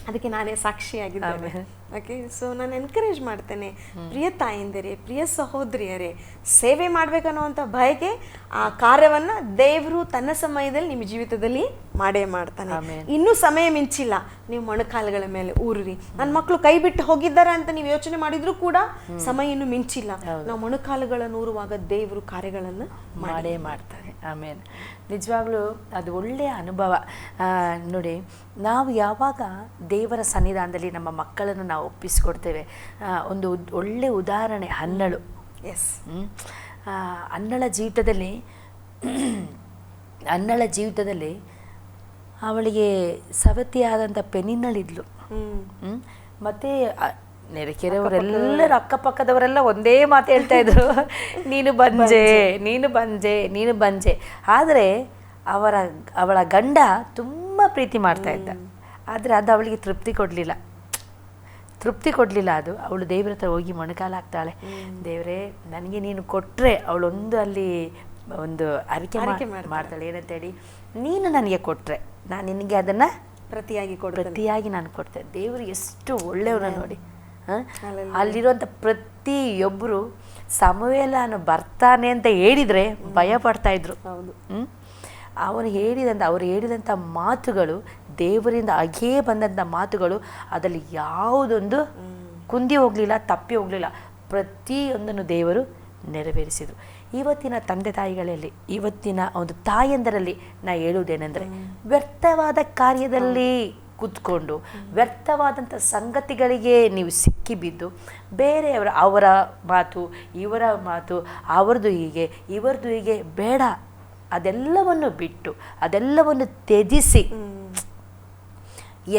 ಅದಕ್ಕೆ ನಾನೇ ಸಾಕ್ಷಿಯಾಗಿದ್ದೇನೆ. ಓಕೆ. ಸೊ ನಾನು ಎನ್ಕರೇಜ್ ಮಾಡ್ತೇನೆ, ಪ್ರಿಯ ತಾಯಿಂದಿರೇ, ಪ್ರಿಯ ಸಹೋದರಿಯರೇ, ಸೇವೆ ಮಾಡ್ಬೇಕನ್ನುವಂಥ ಬಯಕೆ, ಆ ಕಾರ್ಯವನ್ನ ದೇವರು ತನ್ನ ಸಮಯದಲ್ಲಿ ನಿಮ್ಮ ಜೀವಿತದಲ್ಲಿ ಮಾಡೇ ಮಾಡ್ತಾನೆ. ಇನ್ನೂ ಸಮಯ ಮಿಂಚಿಲ್ಲ, ನೀವು ಮೊಣಕಾಲುಗಳ ಮೇಲೆ ಊರ್ರಿ. ನನ್ನ ಮಕ್ಕಳು ಕೈ ಬಿಟ್ಟು ಹೋಗಿದ್ದಾರೆ ಅಂತ ನೀವು ಯೋಚನೆ ಮಾಡಿದ್ರು ಕೂಡ ಸಮಯ ಇನ್ನೂ ಮಿಂಚಿಲ್ಲ. ನಾವು ಮೊಣಕಾಲುಗಳನ್ನು ಊರುವಾಗ ದೇವರು ಕಾರ್ಯಗಳನ್ನು ಮಾಡೇ ಮಾಡ್ತಾರೆ. ಆಮೇಲೆ ನಿಜವಾಗ್ಲೂ ಅದು ಒಳ್ಳೆಯ ಅನುಭವ. ನೋಡಿ, ನಾವು ಯಾವಾಗ ದೇವರ ಸನ್ನಿಧಾನದಲ್ಲಿ ನಮ್ಮ ಮಕ್ಕಳನ್ನು ನಾವು ಒಪ್ಪಿಸಿಕೊಡ್ತೇವೆ, ಒಂದು ಒಳ್ಳೆಯ ಉದಾಹರಣೆ ಹನ್ನಳು. ಎಸ್, ಹನ್ನಳ ಜೀವಿತದಲ್ಲಿ ಅವಳಿಗೆ ಸವತಿಯಾದಂಥ ಪೆನಿನ್ನಳಿದ್ಲು. ಮತ್ತು ನೆರೆಕೆರೆಯವರೆಲ್ಲರೂ, ಅಕ್ಕಪಕ್ಕದವರೆಲ್ಲ ಒಂದೇ ಮಾತು ಹೇಳ್ತಾ ಇದ್ರು, ನೀನು ಬಂಜೆ. ಆದರೆ ಅವಳ ಗಂಡ ತುಂಬ ಪ್ರೀತಿ ಮಾಡ್ತಾ ಇದ್ದ. ಆದರೆ ಅದು ಅವಳಿಗೆ ತೃಪ್ತಿ ಕೊಡಲಿಲ್ಲ. ಅದು ಅವಳು ದೇವ್ರ ಹತ್ರ ಹೋಗಿ ಮೊಣಕಾಲ ಹಾಕ್ತಾಳೆ, ದೇವರೇ ನನಗೆ ನೀನು ಕೊಟ್ಟರೆ, ಅವಳೊಂದು ಅಲ್ಲಿ ಒಂದು ಅರಿಕೆ ಮಾಡ್ತಾಳೆ, ಏನಂತೇಳಿ, ನೀನು ನನಗೆ ಕೊಟ್ಟರೆ ನಾನು ನಿನಗೆ ಅದನ್ನು ಪ್ರತಿಯಾಗಿ ನಾನು ಕೊಡ್ತೇನೆ. ದೇವರು ಎಷ್ಟು ಒಳ್ಳೆಯವನು ನೋಡಿ. ಅಲ್ಲಿರುವಂಥ ಪ್ರತಿಯೊಬ್ಬರು ಸಮುವೇಲನು ಬರ್ತಾನೆ ಅಂತ ಹೇಳಿದರೆ ಭಯ ಪಡ್ತಾ ಇದ್ರು. ಅವ್ರು ಹೇಳಿದಂಥ ಮಾತುಗಳು ದೇವರಿಂದ ಹಾಗೇ ಬಂದಂಥ ಮಾತುಗಳು, ಅದರಲ್ಲಿ ಯಾವುದೊಂದು ಕುಂದಿ ಹೋಗಲಿಲ್ಲ, ತಪ್ಪಿ ಹೋಗಲಿಲ್ಲ. ಪ್ರತಿಯೊಂದನ್ನು ದೇವರು ನೆರವೇರಿಸಿದರು. ಇವತ್ತಿನ ತಂದೆ ತಾಯಿಗಳಲ್ಲಿ, ಇವತ್ತಿನ ಒಂದು ತಾಯಂದರಲ್ಲಿ ನಾ ಹೇಳುವುದೇನೆಂದರೆ, ವ್ಯರ್ಥವಾದ ಕಾರ್ಯದಲ್ಲಿ ಕೂತ್ಕೊಂಡು ವ್ಯರ್ಥವಾದಂಥ ಸಂಗತಿಗಳಿಗೆ ನೀವು ಸಿಕ್ಕಿಬಿದ್ದು ಬೇರೆಯವರ ಅವರ ಮಾತು, ಇವರ ಮಾತು, ಅವರದು ಹೀಗೆ ಇವರದು ಹೀಗೆ ಬೇಡ, ಅದೆಲ್ಲವನ್ನು ಬಿಟ್ಟು ಅದೆಲ್ಲವನ್ನು ತ್ಯಜಿಸಿ,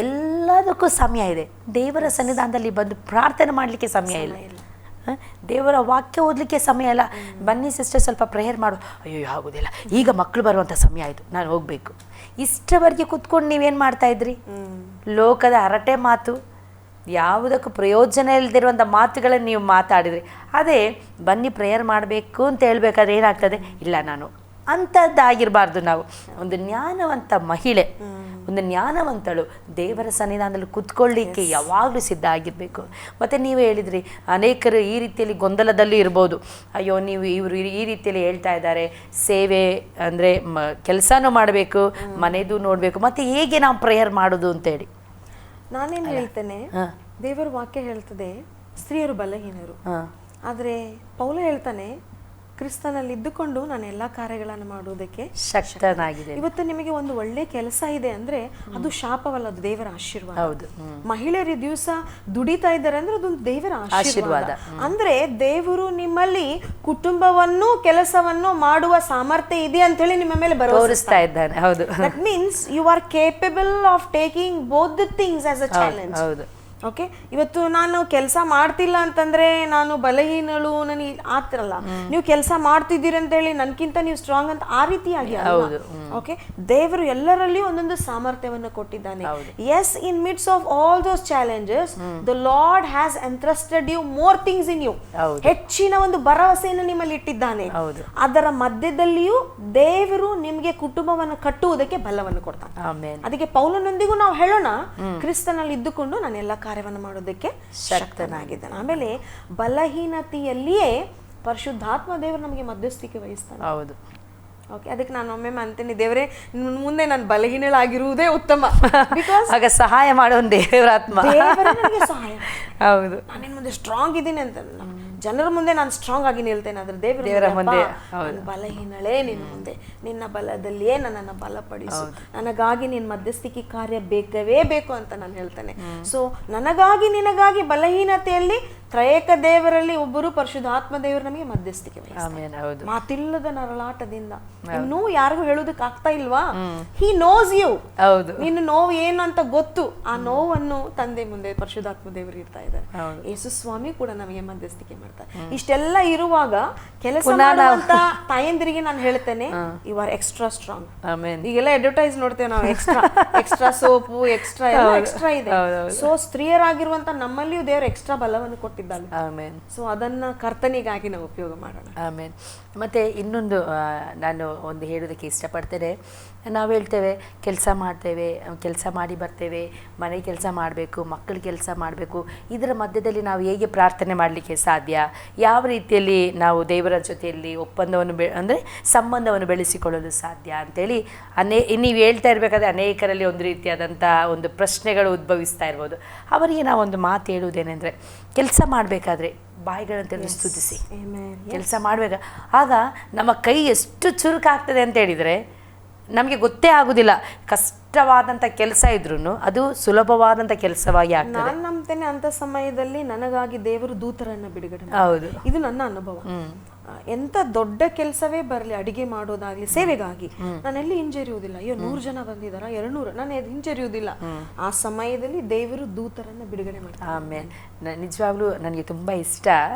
ಎಲ್ಲದಕ್ಕೂ ಸಮಯ ಇದೆ. ದೇವರ ಸನ್ನಿಧಾನದಲ್ಲಿ ಬಂದು ಪ್ರಾರ್ಥನೆ ಮಾಡಲಿಕ್ಕೆ ಸಮಯ ಇಲ್ಲ, ದೇವರ ವಾಕ್ಯ ಓದಲಿಕ್ಕೆ ಸಮಯ ಇಲ್ಲ. ಬನ್ನಿ ಸಿಸ್ಟರ್ ಸ್ವಲ್ಪ ಪ್ರೇಯರ್ ಮಾಡು, ಅಯ್ಯೋ ಆಗೋದಿಲ್ಲ, ಈಗ ಮಕ್ಕಳು ಬರುವಂಥ ಸಮಯ ಆಯಿತು, ನಾನು ಹೋಗಬೇಕು. ಇಷ್ಟವರೆಗೆ ಕೂತ್ಕೊಂಡು ನೀವೇನು ಮಾಡ್ತಾ ಇದ್ರಿ? ಲೋಕದ ಹರಟೆ ಮಾತು, ಯಾವುದಕ್ಕೂ ಪ್ರಯೋಜನ ಇಲ್ಲದಿರುವಂಥ ಮಾತುಗಳನ್ನು ನೀವು ಮಾತಾಡಿದ್ರಿ. ಅದೇ ಬನ್ನಿ ಪ್ರೇಯರ್ ಮಾಡಬೇಕು ಅಂತ ಹೇಳ್ಬೇಕಾದ್ರೆ ಏನಾಗ್ತದೆ, ಇಲ್ಲ ನಾನು ಅಂಥದ್ದಾಗಿರಬಾರ್ದು. ನಾವು ಒಂದು ಜ್ಞಾನವಂತ ಮಹಿಳೆ, ಒಂದು ಜ್ಞಾನವಂತಳು ದೇವರ ಸನ್ನಿಧಾನದಲ್ಲಿ ಕೂತ್ಕೊಳ್ಳಿಕ್ಕೆ ಯಾವಾಗಲೂ ಸಿದ್ಧ ಆಗಿರಬೇಕು. ಮತ್ತು ನೀವು ಹೇಳಿದ್ರಿ, ಅನೇಕರು ಈ ರೀತಿಯಲ್ಲಿ ಗೊಂದಲದಲ್ಲಿ ಇರ್ಬೋದು, ಅಯ್ಯೋ ನೀವು ಇವರು ಈ ರೀತಿಯಲ್ಲಿ ಹೇಳ್ತಾ ಇದ್ದಾರೆ, ಸೇವೆ ಅಂದರೆ ಕೆಲಸನೂ ಮಾಡಬೇಕು, ಮನೆದು ನೋಡಬೇಕು, ಮತ್ತು ಹೇಗೆ ನಾವು ಪ್ರೇಯರ್ ಮಾಡೋದು ಅಂತೇಳಿ. ನಾನೇನು ಹೇಳ್ತೇನೆ, ದೇವರ ವಾಕ್ಯ ಹೇಳ್ತದೆ ಸ್ತ್ರೀಯರು ಬಲಹೀನರು, ಆದರೆ ಪೌಲ ಹೇಳ್ತಾನೆ ಕ್ರಿಸ್ತನಲ್ಲಿ ಇದ್ದುಕೊಂಡು ನಾನು ಎಲ್ಲ ಕಾರ್ಯಗಳನ್ನು ಮಾಡುವುದಕ್ಕೆ ಶಕ್ತನಾಗಿದೆ. ಇವತ್ತು ನಿಮಗೆ ಒಂದು ಒಳ್ಳೆ ಕೆಲಸ ಇದೆ ಅಂದ್ರೆ ಅದು ಶಾಪವಲ್ಲ, ಅದು ದೇವರ ಆಶೀರ್ವಾದ. ಮಹಿಳೆಯರು ದಿವಸ ದುಡಿತಾ ಇದ್ದಾರೆ ಅಂದ್ರೆ ಅದೊಂದು ದೇವರ ಆಶೀರ್ವಾದ. ಅಂದ್ರೆ ದೇವರು ನಿಮ್ಮಲ್ಲಿ ಕುಟುಂಬವನ್ನು ಕೆಲಸವನ್ನು ಮಾಡುವ ಸಾಮರ್ಥ್ಯ ಇದೆ ಅಂತ ಹೇಳಿ ನಿಮ್ಮ ಮೇಲೆ ತೋರಿಸ್ತಾ ಇದ್ದಾನೆ. ಹೌದು, that means you are capable of taking both the things as a challenge. Okay, ಇವತ್ತು ನಾನು ಕೆಲಸ ಮಾಡ್ತಿಲ್ಲ ಅಂತಂದ್ರೆ ನಾನು ಬಲಹೀನಳು, ನನಗೆ ಆತರಲ್ಲ. ನೀವು ಕೆಲಸ ಮಾಡ್ತಿದ್ದೀರಿ ಅಂತ ಹೇಳಿ ನನ್ಕಿಂತ ನೀವು ಸ್ಟ್ರಾಂಗ್ ಅಂತ ಆ ರೀತಿಯಾಗಿ ಅಲ್ಲ. ಓಕೆ, ದೇವರು ಎಲ್ಲರಲ್ಲಿಯೂ ಒಂದೊಂದು ಸಾಮರ್ಥ್ಯವನ್ನು ಕೊಟ್ಟಿದ್ದಾನೆ. Yes, in midst of all those challenges the Lord has entrusted you more things in you. ಹೆಚ್ಚಿನ ಒಂದು ಭರವಸೆಯನ್ನು ನಿಮ್ಮಲ್ಲಿ ಇಟ್ಟಿದ್ದಾನೆ. ಅದರ ಮಧ್ಯದಲ್ಲಿಯೂ ದೇವರು ನಿಮ್ಗೆ ಕುಟುಂಬವನ್ನು ಕಟ್ಟುವುದಕ್ಕೆ ಬಲವನ್ನು ಕೊಡ್ತಾನೆ. ಅದಕ್ಕೆ ಪೌಲನೊಂದಿಗೂ ನಾವು ಹೇಳೋಣ, ಕ್ರಿಸ್ತನಲ್ಲಿ ಇದ್ದುಕೊಂಡು ನಾನು ಎಲ್ಲ ಕಾರ್ಯವನ್ನು ಮಾಡೋದಕ್ಕೆ ಶಕ್ತನಾಗಿದ್ದಾನೆ. ಆಮೇಲೆ ಬಲಹೀನತೆಯಲ್ಲಿಯೇ ಪರಿಶುದ್ಧಾತ್ಮ ದೇವರು ನಮಗೆ ಮಧ್ಯಸ್ಥಿಕೆ ವಹಿಸ್ತಾನೆ. ಹೌದು. ಓಕೆ, ಅದಕ್ಕೆ ನಾನು ಒಮ್ಮೆ ಅಂತೀನಿ, ದೇವರೇ ಮುಂದೆ ನಾನು ಬಲಹೀನಳಾಗಿರುವುದೇ ಉತ್ತಮ. ಬಿಕಾಸ್ ಆಗ ಸಹಾಯ ಮಾಡೋ ದೇವರಾತ್ಮ ನನಗೆ ಸಹಾಯ. ಹೌದು, ನಾನೇನು ಮುಂದೆ ಸ್ಟ್ರಾಂಗ್ ಇದ್ದೀನಿ ಅಂತ ಜನರ ಮುಂದೆ ನಾನು ಸ್ಟ್ರಾಂಗ್ ಆಗಿ ನಿಲ್ತೇನೆ, ಆದ್ರೆ ದೇವರ ಮುಂದೆ ಬಲಹೀನಳೇ ನಿನ್ನ ಮುಂದೆ, ನಿನ್ನ ಬಲದಲ್ಲಿಯೇ ನನ್ನನ್ನು ಬಲಪಡಿಸು, ನನಗಾಗಿ ನಿನ್ನ ಮಧ್ಯಸ್ಥಿಕೆ ಕಾರ್ಯ ಬೇಕವೇ ಬೇಕು ಅಂತ ನಾನು ಹೇಳ್ತೇನೆ. ಸೊ ನನಗಾಗಿ ನಿನಗಾಗಿ ಬಲಹೀನತೆಯಲ್ಲಿ ತ್ರಯೇಕ ದೇವರಲ್ಲಿ ಒಬ್ಬರು ಪರಿಶುದ್ಧಾತ್ಮ ದೇವರು ನಮಗೆ ಮಧ್ಯಸ್ಥಿಕೆ ಮಾತಿಲ್ಲದ ನರಳಾಟದಿಂದ. ಇನ್ನೂ ಯಾರಿಗೂ ಹೇಳುವುದಕ್ಕೆ ಆಗ್ತಾ ಇಲ್ವಾ? He knows you. ನಿನ್ನ ನೋವು ಏನು ಅಂತ ಗೊತ್ತು. ಆ ನೋವನ್ನು ತಂದೆ ಮುಂದೆ ಪರಿಶುದ್ಧಾತ್ಮ ದೇವರು ಇರ್ತಾ ಇದ್ದಾರೆ. ಯೇಸು ಸ್ವಾಮಿ ಕೂಡ ನಮಗೆ ಮಧ್ಯಸ್ಥಿಕೆ ಮಾಡ್ತಾರೆ. ಇಷ್ಟೆಲ್ಲ ಇರುವಾಗ ಕೆಲಸ ಮಾಡುವಂತ ತಾಯಂದಿರಿಗೆ ನಾನು ಹೇಳ್ತೇನೆ, ಯು ಆರ್ ಎಕ್ಸ್ಟ್ರಾ ಸ್ಟ್ರಾಂಗ್. ಈಗೆಲ್ಲ ಅಡ್ವರ್ಟೈಸ್ ನೋಡ್ತೇವೆ ನಾವು, ಎಕ್ಸ್ಟ್ರಾ ಸೋಪು, ಎಕ್ಸ್ಟ್ರಾ ಎಲ್ಲ ಎಕ್ಸ್ಟ್ರಾ ಇದೆ. ಸೊ ಸ್ತ್ರೀಯರಾಗಿರುವಂತ ನಮ್ಮಲ್ಲಿಯೂ ದೇವರು ಎಕ್ಸ್ಟ್ರಾ ಬಲವನ್ನು ಕೊಟ್ಟಿದ್ದಾರೆ. ಸೊ ಅದನ್ನ ಕರ್ತನಿಗಾಗಿ ನಾವು ಉಪಯೋಗ ಮಾಡೋಣ. ಆಮೇನ್. ಮತ್ತೆ ಇನ್ನೊಂದು ನಾನು ಒಂದು ಹೇಳೋದಕ್ಕೆ ಇಷ್ಟಪಡ್ತೇನೆ. ನಾವು ಹೇಳ್ತೇವೆ ಕೆಲಸ ಮಾಡ್ತೇವೆ, ಕೆಲಸ ಮಾಡಿ ಬರ್ತೇವೆ, ಮನೆ ಕೆಲಸ ಮಾಡಬೇಕು, ಮಕ್ಕಳ ಕೆಲಸ ಮಾಡಬೇಕು, ಇದರ ಮಧ್ಯದಲ್ಲಿ ನಾವು ಹೇಗೆ ಪ್ರಾರ್ಥನೆ ಮಾಡಲಿಕ್ಕೆ ಸಾಧ್ಯ, ಯಾವ ರೀತಿಯಲ್ಲಿ ನಾವು ದೇವರ ಜೊತೆಯಲ್ಲಿ ಒಪ್ಪಂದವನ್ನು ಅಂದರೆ ಸಂಬಂಧವನ್ನು ಬೆಳೆಸಿಕೊಳ್ಳಲು ಸಾಧ್ಯ ಅಂತೇಳಿ ನೀವು ಹೇಳ್ತಾ ಇರಬೇಕಾದ್ರೆ ಅನೇಕರಲ್ಲಿ ಒಂದು ರೀತಿಯಾದಂಥ ಒಂದು ಪ್ರಶ್ನೆಗಳು ಉದ್ಭವಿಸ್ತಾ ಇರ್ಬೋದು. ಅವರಿಗೆ ನಾವು ಒಂದು ಮಾತು ಹೇಳುವುದೇನೆಂದರೆ, ಕೆಲಸ ಮಾಡಬೇಕಾದ್ರೆ ಬಾಯಿಗಳಂತೆಲ್ಲ ಸ್ತುತಿಸಿ ಕೆಲಸ ಮಾಡಬೇಕು. ಆಗ ನಮ್ಮ ಕೈ ಎಷ್ಟು ಚುರುಕಾಗ್ತದೆ ಅಂತ ಹೇಳಿದರೆ ನಮಗೆ ಗೊತ್ತೇ ಆಗುದಿಲ್ಲ. ಕಷ್ಟವಾದಂಥ ಕೆಲಸ ಇದ್ರೂ ಅದು ಸುಲಭವಾದಂಥ ಕೆಲಸವಾಗಿ ಆಗ್ತದೆ. ನಾನು ನಂಬ್ತೇನೆ ಅಂಥ ಸಮಯದಲ್ಲಿ ನನಗಾಗಿ ದೇವರು ದೂತರನ್ನು ಬಿಡುಗಡೆ. ಹೌದು, ಇದು ನನ್ನ ಅನುಭವ. ಎಂತ ದೊಡ್ಡ ಕೆಲಸವೇ ಬರಲಿ, ಅಡಿಗೆ ಮಾಡೋದಾಗ್ಲಿ, ಸೇವೆಗಾಗಿ ನಾನೆಲ್ಲಿ ಹಿಂಜರಿಯುವುದಿಲ್ಲ. ಅಯ್ಯೋ 100 ಜನ ಬಂದಿದಾರ, 200, ನಾನು ಹಿಂಜರಿಯುವುದಿಲ್ಲ. ಆ ಸಮಯದಲ್ಲಿ ದೇವರು ದೂತರನ್ನ ಬಿಡುಗಡೆ ಮಾಡ್ತಾರೆ. ಆಮೇಲೆ ನಿಜವಾಗ್ಲೂ ನನಗೆ ತುಂಬ ಇಷ್ಟ.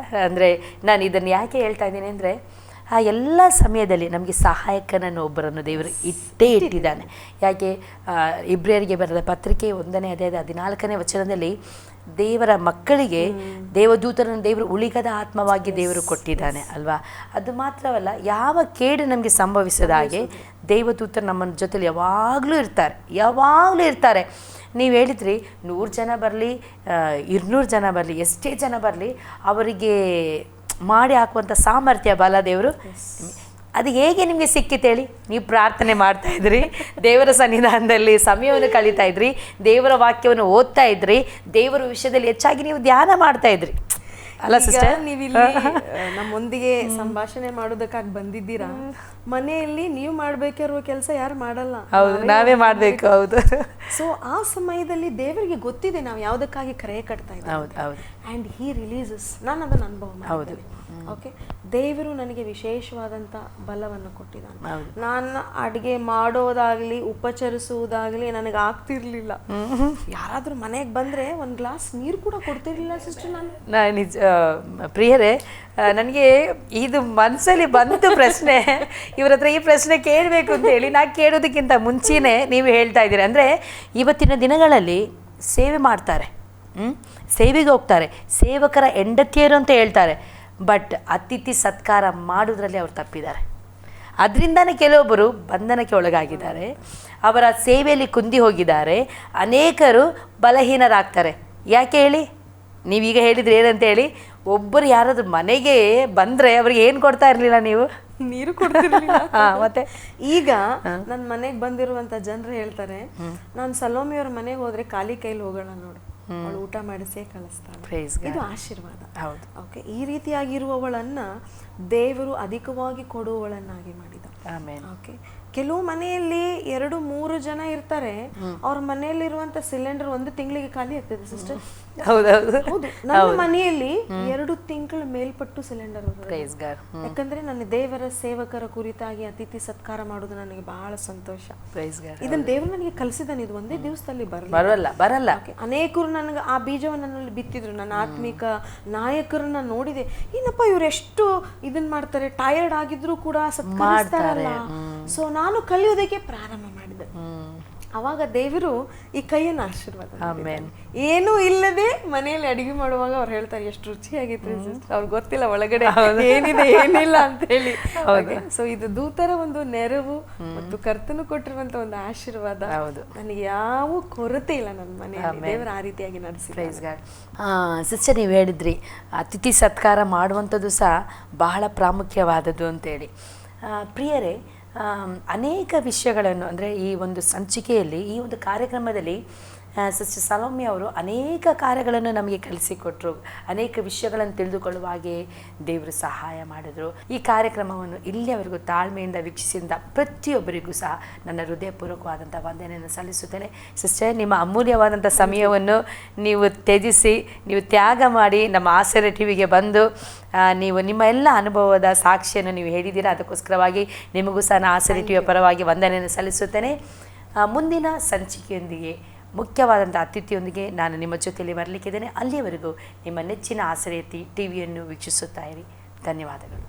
ಅಂದರೆ ನಾನು ಇದನ್ನು ಯಾಕೆ ಹೇಳ್ತಾ ಇದ್ದೀನಿ ಅಂದರೆ, ಆ ಎಲ್ಲ ಸಮಯದಲ್ಲಿ ನಮಗೆ ಸಹಾಯಕನನ್ನು ಒಬ್ಬರನ್ನು ದೇವರು ಇಟ್ಟಿದ್ದಾನೆ. ಯಾಕೆ ಇಬ್ರಿಯರಿಗೆ ಬರೆದ ಪತ್ರಿಕೆ 1ನೇ ಅಧ್ಯಾಯದ 14ನೇ ವಚನದಲ್ಲಿ ದೇವರ ಮಕ್ಕಳಿಗೆ ದೇವದೂತರನ್ನು ದೇವರು ಉಳಿಗದ ಆತ್ಮವಾಗಿ ದೇವರು ಕೊಟ್ಟಿದ್ದಾನೆ ಅಲ್ವಾ. ಅದು ಮಾತ್ರವಲ್ಲ, ಯಾವ ಕೇಡು ನಮಗೆ ಸಂಭವಿಸದ ಹಾಗೆ ದೇವದೂತರು ನಮ್ಮ ಜೊತೆಲಿ ಯಾವಾಗಲೂ ಇರ್ತಾರೆ. ನೀವು ಹೇಳಿದ್ರಿ 100 ಜನ ಬರಲಿ 200 ಜನ ಬರಲಿ ಎಷ್ಟೇ ಜನ ಬರಲಿ ಅವರಿಗೆ ಮಾಡಿ ಹಾಕುವಂಥ ಸಾಮರ್ಥ್ಯ ಬಲ ದೇವರು. ಅದು ಹೇಗೆ ನಿಮಗೆ ಸಿಕ್ಕಿತೇಳಿ? ನೀವು ಪ್ರಾರ್ಥನೆ ಮಾಡ್ತಾ ಇದ್ರಿ, ದೇವರ ಸನ್ನಿಧಾನದಲ್ಲಿ ಸಮಯವನ್ನು ಕಳೀತಾ ಇದ್ರಿ, ದೇವರ ವಾಕ್ಯವನ್ನು ಓದ್ತಾ ಇದ್ರಿ, ದೇವರ ವಿಷಯದಲ್ಲಿ ಹೆಚ್ಚಾಗಿ ನೀವು ಧ್ಯಾನ ಮಾಡ್ತಾ ಇದ್ರಿ ಅಲ್ಲ ಸಿಸ್ಟರ್? ನೀವಿಲ್ಲಿ ನಮ್ಮೊಂದಿಗೆ ಸಂಭಾಷಣೆ ಮಾಡೋದಕ್ಕಾಗಿ ಬಂದಿದ್ದೀರಾ. ಮನೆಯಲ್ಲಿ ನೀವು ಮಾಡ್ಬೇಕಿರುವ ಕೆಲಸ ಯಾರು ಮಾಡಲ್ಲ, ಹೌದು, ನಾವೇ ಮಾಡ್ಬೇಕು. ಹೌದು. ಸೊ ಆ ಸಮಯದಲ್ಲಿ ದೇವರಿಗೆ ಗೊತ್ತಿದೆ ನಾವು ಯಾವುದಕ್ಕಾಗಿ ಕರೆ ಕಟ್ತಾ ಇದ್ದೀವಿ. ಹೌದು ಹೌದು. And he releases. ನಾನು ಅದನ್ನು ಅನುಭವ ಮಾಡಿದ್ದೇನೆ. ಓಕೆ, ದೇವರು ನನಗೆ ವಿಶೇಷವಾದಂಥ ಬಲವನ್ನು ಕೊಟ್ಟಿದ್ದಾನೆ. ನಾನು ಅಡುಗೆ ಮಾಡೋದಾಗಲಿ ಉಪಚರಿಸುವುದಾಗಲಿ ನನಗೆ ಆಗ್ತಿರ್ಲಿಲ್ಲ. ಯಾರಾದರೂ ಮನೆಗೆ ಬಂದರೆ ಒಂದು ಗ್ಲಾಸ್ ನೀರು ಕೂಡ ಕೊಡ್ತಿರ್ಲಿಲ್ಲ ಸಿಸ್ಟರ್. ನಾನು ನಿಜ ಪ್ರಿಯರೇ, ನನಗೆ ಇದು ಮನಸ್ಸಲ್ಲಿ ಬಂತು ಪ್ರಶ್ನೆ, ಇವ್ರ ಹತ್ರ ಈ ಪ್ರಶ್ನೆ ಕೇಳಬೇಕು ಅಂತ ಹೇಳಿ. ನಾ ಕೇಳೋದಕ್ಕಿಂತ ಮುಂಚೆನೇ ನೀವು ಹೇಳ್ತಾ ಇದ್ದೀರಿ. ಅಂದರೆ ಇವತ್ತಿನ ದಿನಗಳಲ್ಲಿ ಸೇವೆ ಮಾಡ್ತಾರೆ, ಸೇವೆಗೆ ಹೋಗ್ತಾರೆ, ಸೇವಕರ ಹೆಂಡತಿಯರು ಅಂತ ಹೇಳ್ತಾರೆ. ಬಟ್ ಅತಿಥಿ ಸತ್ಕಾರ ಮಾಡೋದ್ರಲ್ಲಿ ಅವ್ರು ತಪ್ಪಿದ್ದಾರೆ. ಅದರಿಂದನೇ ಕೆಲವೊಬ್ಬರು ಬಂಧನಕ್ಕೆ ಒಳಗಾಗಿದ್ದಾರೆ, ಅವರ ಸೇವೆಯಲ್ಲಿ ಕುಂದಿ ಹೋಗಿದ್ದಾರೆ. ಅನೇಕರು ಬಲಹೀನರಾಗ್ತಾರೆ. ಯಾಕೆ ಹೇಳಿ? ನೀವೀಗ ಹೇಳಿದ್ರಿ ಏನಂತ ಹೇಳಿ, ಒಬ್ಬರು ಯಾರಾದ್ರೂ ಮನೆಗೆ ಬಂದರೆ ಅವ್ರಿಗೆ ಏನು ಕೊಡ್ತಾ ಇರಲಿಲ್ಲ, ನೀವು ನೀರು ಕೊಡ್ತಿರ್ಲಿಲ್ಲ. ಮತ್ತೆ ಈಗ ನನ್ನ ಮನೆಗೆ ಬಂದಿರುವಂಥ ಜನರು ಹೇಳ್ತಾರೆ, ನಾನು ಸಲೋಮಿಯವ್ರ ಮನೆಗೆ ಹೋದರೆ ಖಾಲಿ ಕೈಲಿ ಹೋಗೋಣ ನೋಡು, ಅವಳು ಊಟ ಮಾಡಿಸೇ ಕಳಿಸ್ತಾಳೆ. ಇದು ಆಶೀರ್ವಾದ. ಹೌದು. ಓಕೆ, ಈ ರೀತಿಯಾಗಿರುವವಳನ್ನ ದೇವರು ಅಧಿಕವಾಗಿ ಕೊಡುವವಳನ್ನಾಗಿ ಮಾಡಿದ. ಆಮೇನ್. ಓಕೆ, ಕೆಲವು ಮನೆಯಲ್ಲಿ 2-3 ಜನ ಇರ್ತಾರೆ, ಅವ್ರ ಮನೆಯಲ್ಲಿರುವಂತ ಸಿಲಿಂಡರ್ 1 ತಿಂಗಳಿಗೆ ಖಾಲಿ ಆಗ್ತದೆ ಸಿಸ್ಟರ್. ಹೌದೌದು. ಹೌದು, ನನ್ನ ಮನೆಯಲ್ಲಿ 2 ತಿಂಗಳ ಮೇಲ್ಪಟ್ಟು ಸಿಲಿಂಡರ್. ಯಾಕಂದ್ರೆ ನನ್ನ ದೇವರ ಸೇವಕರ ಕುರಿತಾಗಿ ಅತಿಥಿ ಸತ್ಕಾರ ಮಾಡೋದು ನನಗೆ ಬಹಳ ಸಂತೋಷ. ಇದನ್ನ ದೇವರು ನನಗೆ ಕಲಿಸಿದಾನೆ. ಇದು ಒಂದೇ ದಿವಸದಲ್ಲಿ ಬರಲ್ಲ. ಅನೇಕರು ನನಗೆ ಆ ಬೀಜವನ್ನು ನನ್ನಲ್ಲಿ ಬಿತ್ತಿದ್ರು. ನನ್ನ ಆತ್ಮಿಕ ನಾಯಕರನ್ನ ನೋಡಿದೆ, ಏನಪ್ಪ ಇವ್ರು ಎಷ್ಟು ಇದನ್ನ ಮಾಡ್ತಾರೆ, ಟಯರ್ಡ್ ಆಗಿದ್ರು ಕೂಡ ಸತ್ಕರಿಸ್ತಾರಲ್ಲ. ಸೊ ನಾನು ಕಲಿಯೋದಕ್ಕೆ ಪ್ರಾರಂಭ ಮಾಡಿದೆ. ಅವಾಗ ದೇವರು ಈ ಕೈಯನ್ನು ಆಶೀರ್ವಾದ. ಏನೂ ಇಲ್ಲದೆ ಮನೆಯಲ್ಲಿ ಅಡಿಗೆ ಮಾಡುವಾಗ ಅವ್ರು ಹೇಳ್ತಾರೆ, ಎಷ್ಟು ರುಚಿಯಾಗಿತ್ತು. ಅವ್ರಿಗೆ ಗೊತ್ತಿಲ್ಲ ಒಳಗಡೆ ಏನಿದೆ ಏನಿಲ್ಲ ಅಂತ ಹೇಳಿ. ಸೊ ಇದು ದೂತರ ಒಂದು ನೆರವು ಮತ್ತು ಕರ್ತನು ಕೊಟ್ಟಿರುವಂತ ಒಂದು ಆಶೀರ್ವಾದ. ನನಗೆ ಯಾವ ಕೊರತೆ ಇಲ್ಲ ನನ್ನ ಮನೆಯಲ್ಲಿ. ದೇವರು ಆ ರೀತಿಯಾಗಿ ನಡೆಸಿ. ಸಿಸ್ಟರ್, ನೀವು ಹೇಳಿದ್ರಿ ಅತಿಥಿ ಸತ್ಕಾರ ಮಾಡುವಂಥದ್ದು ಸಹ ಬಹಳ ಪ್ರಾಮುಖ್ಯವಾದದ್ದು ಅಂತೇಳಿ. ಪ್ರಿಯರೇ, ಅನೇಕ ವಿಷಯಗಳನ್ನು ಅಂದರೆ ಈ ಒಂದು ಸಂಚಿಕೆಯಲ್ಲಿ, ಈ ಒಂದು ಕಾರ್ಯಕ್ರಮದಲ್ಲಿ ಸಿಸ್ಟರ್ ಸಲೋಮಿ ಅವರು ಅನೇಕ ಕಾರ್ಯಗಳನ್ನು ನಮಗೆ ಕಲಿಸಿಕೊಟ್ರು. ಅನೇಕ ವಿಷಯಗಳನ್ನು ತಿಳಿದುಕೊಳ್ಳುವ ಹಾಗೆ ದೇವರು ಸಹಾಯ ಮಾಡಿದರು. ಈ ಕಾರ್ಯಕ್ರಮವನ್ನು ಇಲ್ಲಿಯವರೆಗೂ ತಾಳ್ಮೆಯಿಂದ ವೀಕ್ಷಿಸಿದ ಪ್ರತಿಯೊಬ್ಬರಿಗೂ ಸಹ ನನ್ನ ಹೃದಯಪೂರ್ವಕವಾದಂಥ ವಂದನೆಯನ್ನು ಸಲ್ಲಿಸುತ್ತೇನೆ. ಸಿಸ್ಟರ್, ನಿಮ್ಮ ಅಮೂಲ್ಯವಾದಂಥ ಸಮಯವನ್ನು ನೀವು ತ್ಯಜಿಸಿ, ನೀವು ತ್ಯಾಗ ಮಾಡಿ ನಮ್ಮ ಆಶ್ಚರ್ಯ ಟಿವಿಗೆ ಬಂದು ನೀವು ನಿಮ್ಮ ಎಲ್ಲ ಅನುಭವದ ಸಾಕ್ಷಿಯನ್ನು ನೀವು ಹೇಳಿದ್ದೀರಾ. ಅದಕ್ಕೋಸ್ಕರವಾಗಿ ನಿಮಗೂ ಸಹ ನಾನು ಆಶ್ಚರ್ಯ ಟಿವಿಯ ಪರವಾಗಿ ವಂದನೆಯನ್ನು ಸಲ್ಲಿಸುತ್ತೇನೆ. ಮುಂದಿನ ಸಂಚಿಕೆಯೊಂದಿಗೆ, ಮುಖ್ಯವಾದಂಥ ಅತಿಥಿಯೊಂದಿಗೆ ನಾನು ನಿಮ್ಮ ಜೊತೆಯಲ್ಲಿ ಬರಲಿಕ್ಕಿದ್ದೇನೆ. ಅಲ್ಲಿಯವರೆಗೂ ನಿಮ್ಮ ನೆಚ್ಚಿನ ಆಶ್ರಯ ಟಿವಿಯನ್ನು ವೀಕ್ಷಿಸುತ್ತಾ ಇರಿ. ಧನ್ಯವಾದಗಳು.